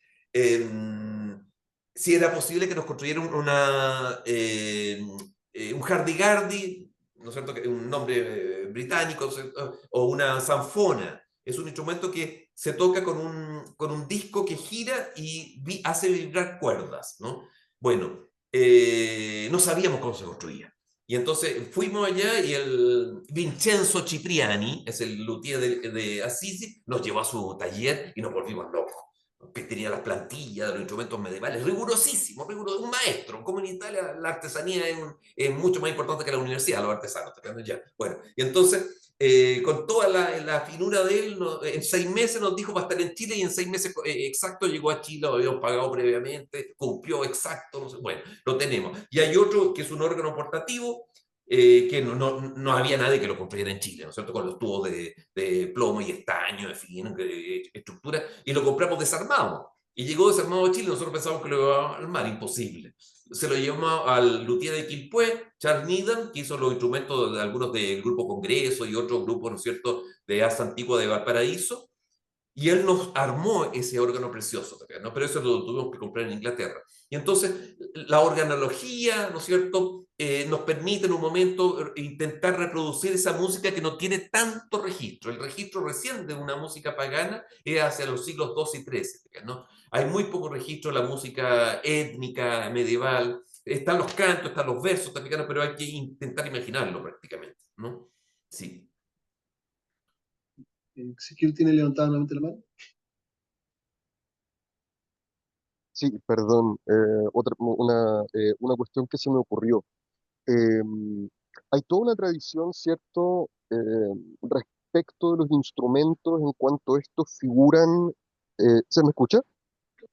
si era posible que nos construyera un hardy-gardy, ¿no es cierto?, un nombre británico, o una zanfona. Es un instrumento que se toca con un disco que gira y hace vibrar cuerdas, ¿no? Bueno, no sabíamos cómo se construía. Y entonces fuimos allá y el Vincenzo Cipriani, es el luthier de Assisi, nos llevó a su taller y nos volvimos locos. Que tenía las plantillas de los instrumentos medievales, rigurosísimo, un maestro. Como en Italia la artesanía es mucho más importante que la universidad, los artesanos. Ya. Bueno, y entonces, con toda la finura de él, en 6 meses nos dijo va a estar en Chile y en 6 meses exacto llegó a Chile, lo habíamos pagado previamente, cumplió exacto, no sé, bueno, lo tenemos. Y hay otro que es un órgano portativo, que no había nadie que lo construyera en Chile, ¿no es cierto? Con los tubos de plomo y estaño, en fin, estructura, y lo compramos desarmado. Y llegó desarmado a Chile, nosotros pensamos que lo iba a armar, imposible. Se lo llevamos al luthier de Quilpué, Charles Needham, que hizo los instrumentos de algunos del Grupo Congreso y otros grupos, ¿no es cierto?, de asa antigua de Valparaíso, y él nos armó ese órgano precioso, ¿no? Pero eso lo tuvimos que comprar en Inglaterra. Y entonces la organología, ¿no es cierto?, nos permite en un momento intentar reproducir esa música que no tiene tanto registro. El registro recién de una música pagana es hacia los siglos XII y XIII, ¿no? Hay muy poco registro de la música étnica, medieval. Están los cantos, están los versos, pero hay que intentar imaginarlo prácticamente, ¿no? Sí. Ezequiel tiene levantada nuevamente la mano. Sí, perdón, una cuestión que se me ocurrió. Hay toda una tradición, ¿cierto?, respecto de los instrumentos en cuanto estos figuran. ¿Se me escucha?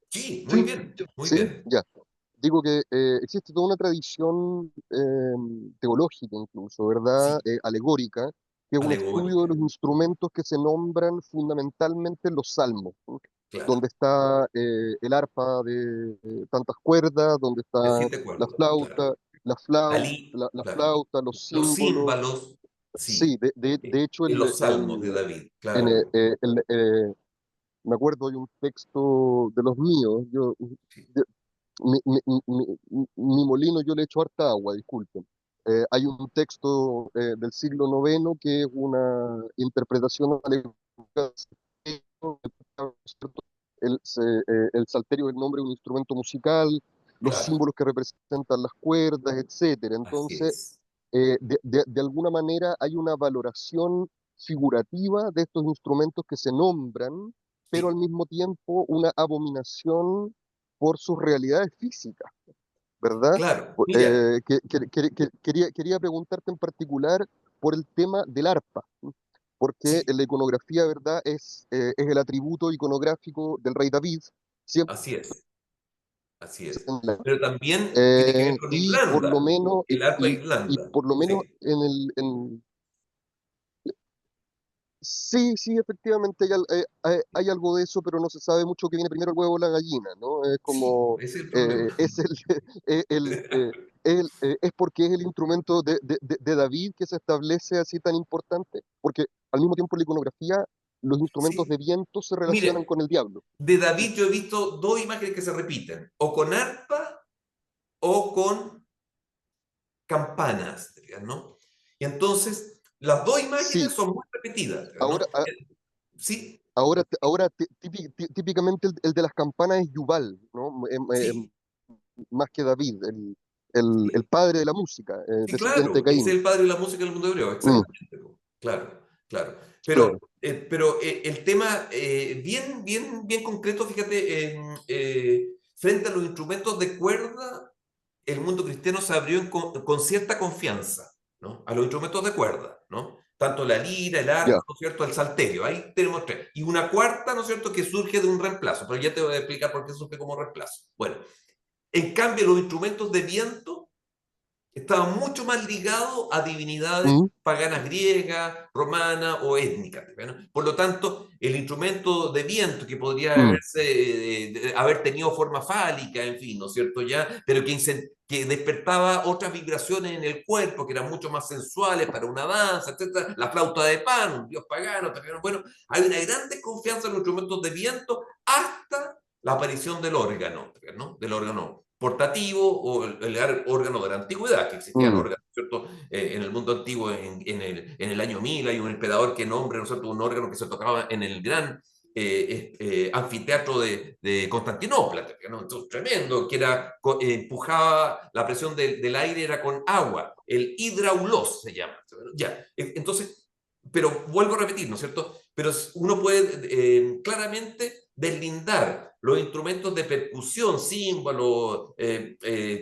Sí, muy Sí, bien, muy Sí, bien. ya. Digo que existe toda una tradición teológica incluso, ¿verdad? Sí, Alegórica, que es un estudio de alegórica, los instrumentos que se nombran fundamentalmente en los salmos, ¿no? claro. Donde está el arpa de tantas cuerdas, donde De está siete la cuerdas, claro. flauta, la Claro. flauta, los Los símbolos. címbalos, Sí, sí. de hecho, En los salmos de David, en, claro. me acuerdo, hay un texto de los míos, Sí, mi molino yo le echo harta agua, disculpen. Hay un texto del siglo noveno que es una interpretación alegórica. El salterio es el nombre de un instrumento musical, los claro, símbolos que representan las cuerdas, etcétera. así Entonces, es. de alguna manera hay una valoración figurativa de estos instrumentos que se nombran, pero al Sí, mismo tiempo una abominación por sus realidades físicas, ¿verdad? claro. Mira, Quería preguntarte en particular por el tema del arpa, ¿sí? Porque sí, la iconografía, ¿verdad?, es el atributo iconográfico del rey David, siempre así es. así es. en la- Pero también tiene que ver con y por lo Irlanda, menos, el arco de y Irlanda. por lo menos Sí, sí, sí, efectivamente hay algo de eso, pero no se sabe mucho que viene primero el huevo o la gallina, ¿no? Es sí, como, ese es el problema. es es porque es el instrumento de David que se establece así tan importante, porque al mismo tiempo en la iconografía los instrumentos Sí, de viento se relacionan mire, con el diablo. de David yo he visto dos imágenes que se repiten, o con arpa o con campanas, ¿no? Y entonces, las dos imágenes Sí, son muy repetidas, ahora, ¿no? Sí, ahora típicamente el de las campanas es Yuval, ¿no? sí, Más que David, el sí. padre de la música, Sí, descendiente de claro, ese Caín. es el padre de la música en el mundo hebreo, Mm, exactamente. Po. Claro, claro. claro. Pero el tema bien concreto, fíjate, frente a los instrumentos de cuerda, el mundo cristiano se abrió con cierta confianza, ¿no? A los instrumentos de cuerda, ¿no? Tanto la lira, el Ya. arco, ¿no es cierto? El salterio, ahí tenemos tres. Y una cuarta, ¿no es cierto?, que surge de un reemplazo, pero ya te voy a explicar por qué surge como reemplazo. Bueno, en cambio, los instrumentos de viento estaba mucho más ligado a divinidades Mm, paganas griegas, romanas o étnicas. ¿No? Por lo tanto, el instrumento de viento que podría mm, haber tenido forma fálica, en fin, ¿no es cierto? Ya, pero que despertaba otras vibraciones en el cuerpo que eran mucho más sensuales para una danza, etcétera. La flauta de Pan, un dios pagano. Bueno, hay una gran desconfianza en los instrumentos de viento hasta la aparición del órgano, ¿no? Del órgano portativo o el órgano de la antigüedad, que existían mm. órganos, ¿cierto? En el mundo antiguo, en el año 1000, hay un emperador que nombra, ¿no es cierto?, un órgano que se tocaba en el gran anfiteatro de Constantinopla, ¿no? Entonces, tremendo, que era, empujaba la presión del aire, era con agua, el hidraulos se llama. Ya, entonces, pero vuelvo a repetir, ¿no es cierto? Pero uno puede claramente deslindar los instrumentos de percusión, címbalos,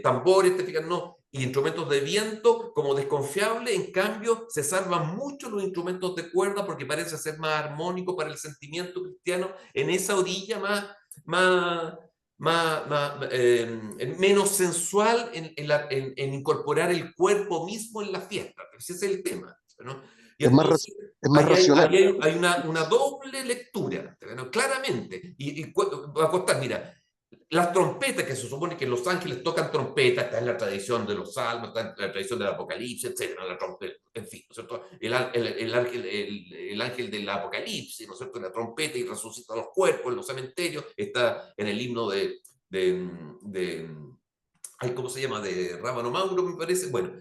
tambores, te fijas, no, y instrumentos de viento como desconfiable. En cambio, se salvan mucho los instrumentos de cuerda porque parece ser más armónico para el sentimiento cristiano en esa orilla más, menos sensual en incorporar el cuerpo mismo en la fiesta. Ese es el tema, ¿no? Y Es más, entonces es más racional. hay una doble lectura, ¿no? Claramente. Va a costar, mira, las trompetas, que se supone que en Los Ángeles tocan trompetas, está en la tradición de los salmos, está en la tradición del Apocalipsis, etcétera, la trompeta, en fin, ¿no es cierto? El ángel del Apocalipsis, ¿no es cierto? La trompeta y resucita los cuerpos en los cementerios, está en el himno de ay, ¿cómo se llama? De Rábano Mauro, me parece. Bueno,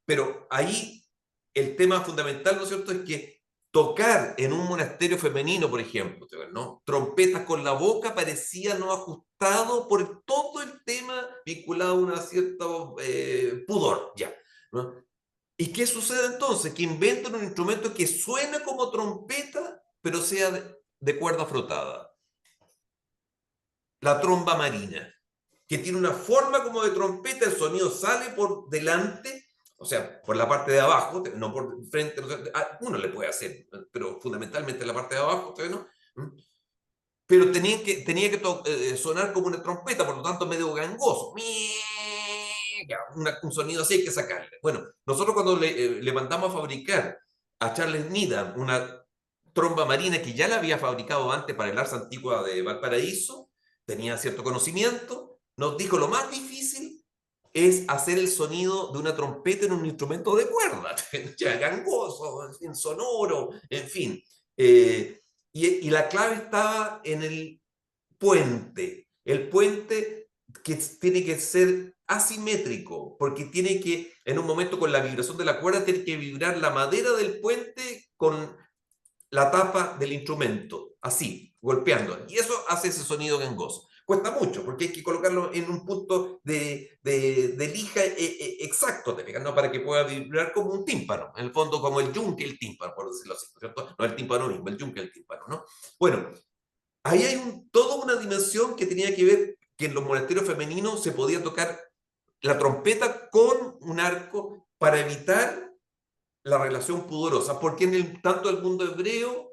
pero ahí el tema fundamental, ¿no es cierto?, es que tocar en un monasterio femenino, por ejemplo, ¿no?, trompetas con la boca parecía no ajustado por todo el tema vinculado a un cierto pudor, ya, ¿no? ¿Y qué sucede entonces? Que inventan un instrumento que suena como trompeta, pero sea de cuerda frotada. La tromba marina, que tiene una forma como de trompeta, el sonido sale por delante, o sea, por la parte de abajo, no por frente, uno le puede hacer, pero fundamentalmente la parte de abajo, ¿no? Pero tenía que sonar como una trompeta, por lo tanto medio gangoso. Un sonido así hay que sacarle. Bueno, nosotros cuando le mandamos a fabricar a Charles Needham una tromba marina que ya la había fabricado antes para el Arsa Antigua de Valparaíso, tenía cierto conocimiento, nos dijo lo más difícil es hacer el sonido de una trompeta en un instrumento de cuerda, ya gangoso, en fin, sonoro, en fin. Y la clave estaba en el puente que tiene que ser asimétrico, porque tiene que, en un momento con la vibración de la cuerda, tiene que vibrar la madera del puente con la tapa del instrumento, así, golpeando. Y eso hace ese sonido gangoso. Cuesta mucho, porque hay que colocarlo en un punto de lija exacto, ¿no?, para que pueda vibrar como un tímpano, en el fondo como el yunque el tímpano, por decirlo así, ¿cierto? No el tímpano mismo, el yunque el tímpano, ¿no? Bueno, ahí hay toda una dimensión que tenía que ver que en los monasterios femeninos se podía tocar la trompeta con un arco para evitar la relación pudorosa, porque tanto el mundo hebreo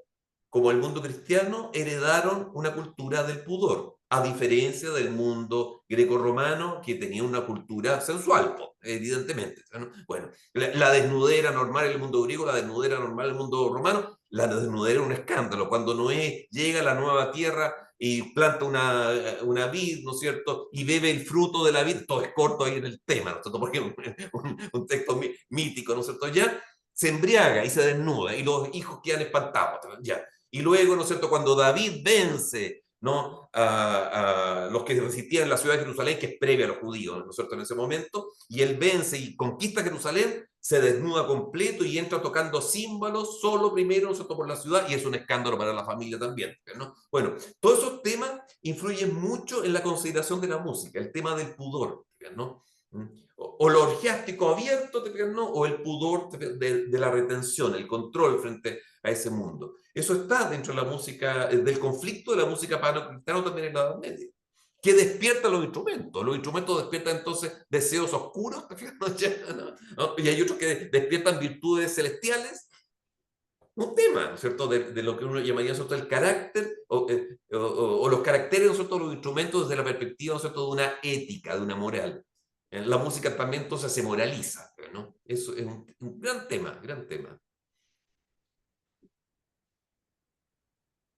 como el mundo cristiano heredaron una cultura del pudor. a diferencia del mundo greco-romano, que tenía una cultura sensual, evidentemente, ¿no? Bueno, la desnudera normal en el mundo griego, la desnudera normal en el mundo romano, la desnudera era un escándalo. Cuando Noé llega a la nueva tierra y planta una vid, ¿no es cierto?, y bebe el fruto de la vid, todo es corto ahí en el tema, ¿no es cierto?, porque es un texto mítico, ¿no es cierto?, ya se embriaga y se desnuda, y los hijos quedan espantados, ya. Y luego, ¿no es cierto?, cuando David vence, ¿no?, a los que resistían en la ciudad de Jerusalén, que es previa a los judíos, ¿no es cierto?, en ese momento, y él vence y conquista Jerusalén, se desnuda completo y entra tocando címbalos solo primero, ¿no es cierto?, por la ciudad, y es un escándalo para la familia también, ¿no? Bueno, todos esos temas influyen mucho en la consideración de la música, el tema del pudor, ¿no? O lo orgiástico abierto, ¿no?, o el pudor de la retención, el control frente a ese mundo. Eso está dentro de la música, del conflicto de la música pano-cristiana también en la Edad Media, que despierta los instrumentos. Los instrumentos despiertan entonces deseos oscuros, ¿no? Y hay otros que despiertan virtudes celestiales. Un tema, ¿no es cierto?, de lo que uno llamaría, ¿no es cierto?, el carácter o los caracteres, ¿no es cierto?, los instrumentos desde la perspectiva, ¿no es cierto?, de una ética, de una moral. La música también entonces se moraliza, ¿no? Eso es un gran tema, gran tema.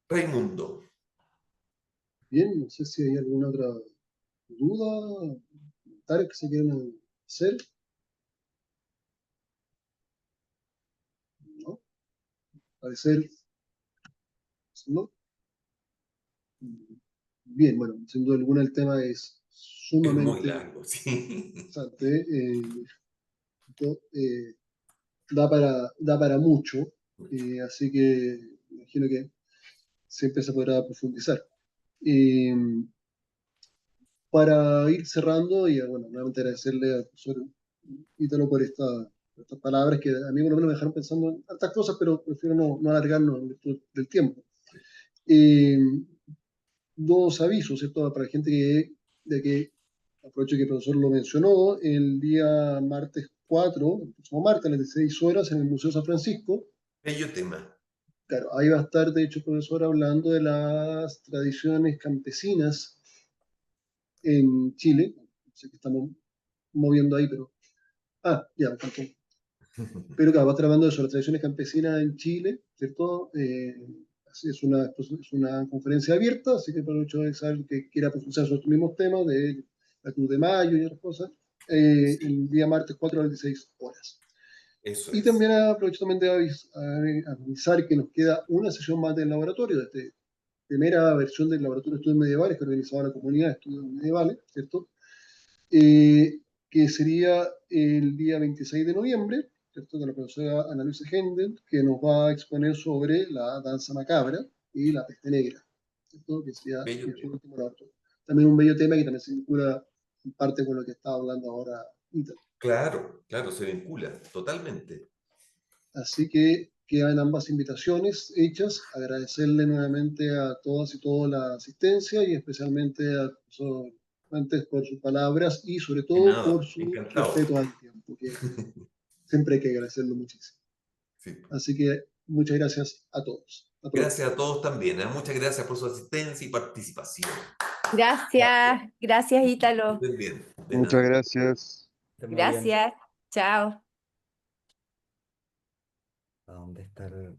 Raimundo. Bien, no sé si hay alguna otra duda, comentario que se quieran hacer. ¿No? Parecer, ¿no? Bien, bueno, sin duda alguna el tema es Es muy sumamente largo, sí. interesante. Da para mucho, así que imagino que siempre se podrá profundizar. Eh, para ir cerrando, y bueno, nuevamente agradecerle al profesor Ítalo por estas palabras que a mí por lo menos me dejaron pensando en tantas cosas, pero prefiero no alargarnos en virtud del tiempo. Dos avisos, ¿cierto? Para la gente de que aprovecho que el profesor lo mencionó, el día martes 4, el próximo martes a las 16 horas en el Museo San Francisco. Bello tema. Claro, ahí va a estar, de hecho, el profesor hablando de las tradiciones campesinas en Chile. No sé qué estamos moviendo ahí, pero... Ah, ya, me faltó. Pero claro, va a estar hablando de eso, las tradiciones campesinas en Chile, ¿cierto? Es una conferencia abierta, así que aprovecho de saber que quiera profundizar sobre estos mismos temas de la Cruz de Mayo y otras cosas, Sí, el día martes 4 a las 16 horas. eso Y es. también aprovecho también de avisar que nos queda una sesión más del laboratorio, de esta primera versión del Laboratorio de Estudios Medievales que organizaba la Comunidad de Estudios Medievales, ¿cierto? Que sería el día 26 de noviembre, ¿cierto? Con la profesora Ana Luisa Hendel, que nos va a exponer sobre la danza macabra y la peste negra, ¿cierto? Que sería Bello su tema. último laboratorio. También un bello tema que también se vincula en parte con lo que estaba hablando ahora Ítalo. Claro, claro, se vincula totalmente. Así que quedan ambas invitaciones hechas. Agradecerle nuevamente a todas y todos la asistencia y especialmente al profesor Fuentes por sus palabras y sobre De todo por nada, su encantado. respeto al tiempo, que siempre hay que agradecerlo muchísimo. Sí. Así que muchas gracias a todos. Hasta pronto. Gracias a todos también, ¿eh? Muchas gracias por su asistencia y participación. Gracias, gracias, Que Ítalo. estén bien. De Muchas nada. gracias. Esté muy bien. Gracias. Chao. ¿A dónde está el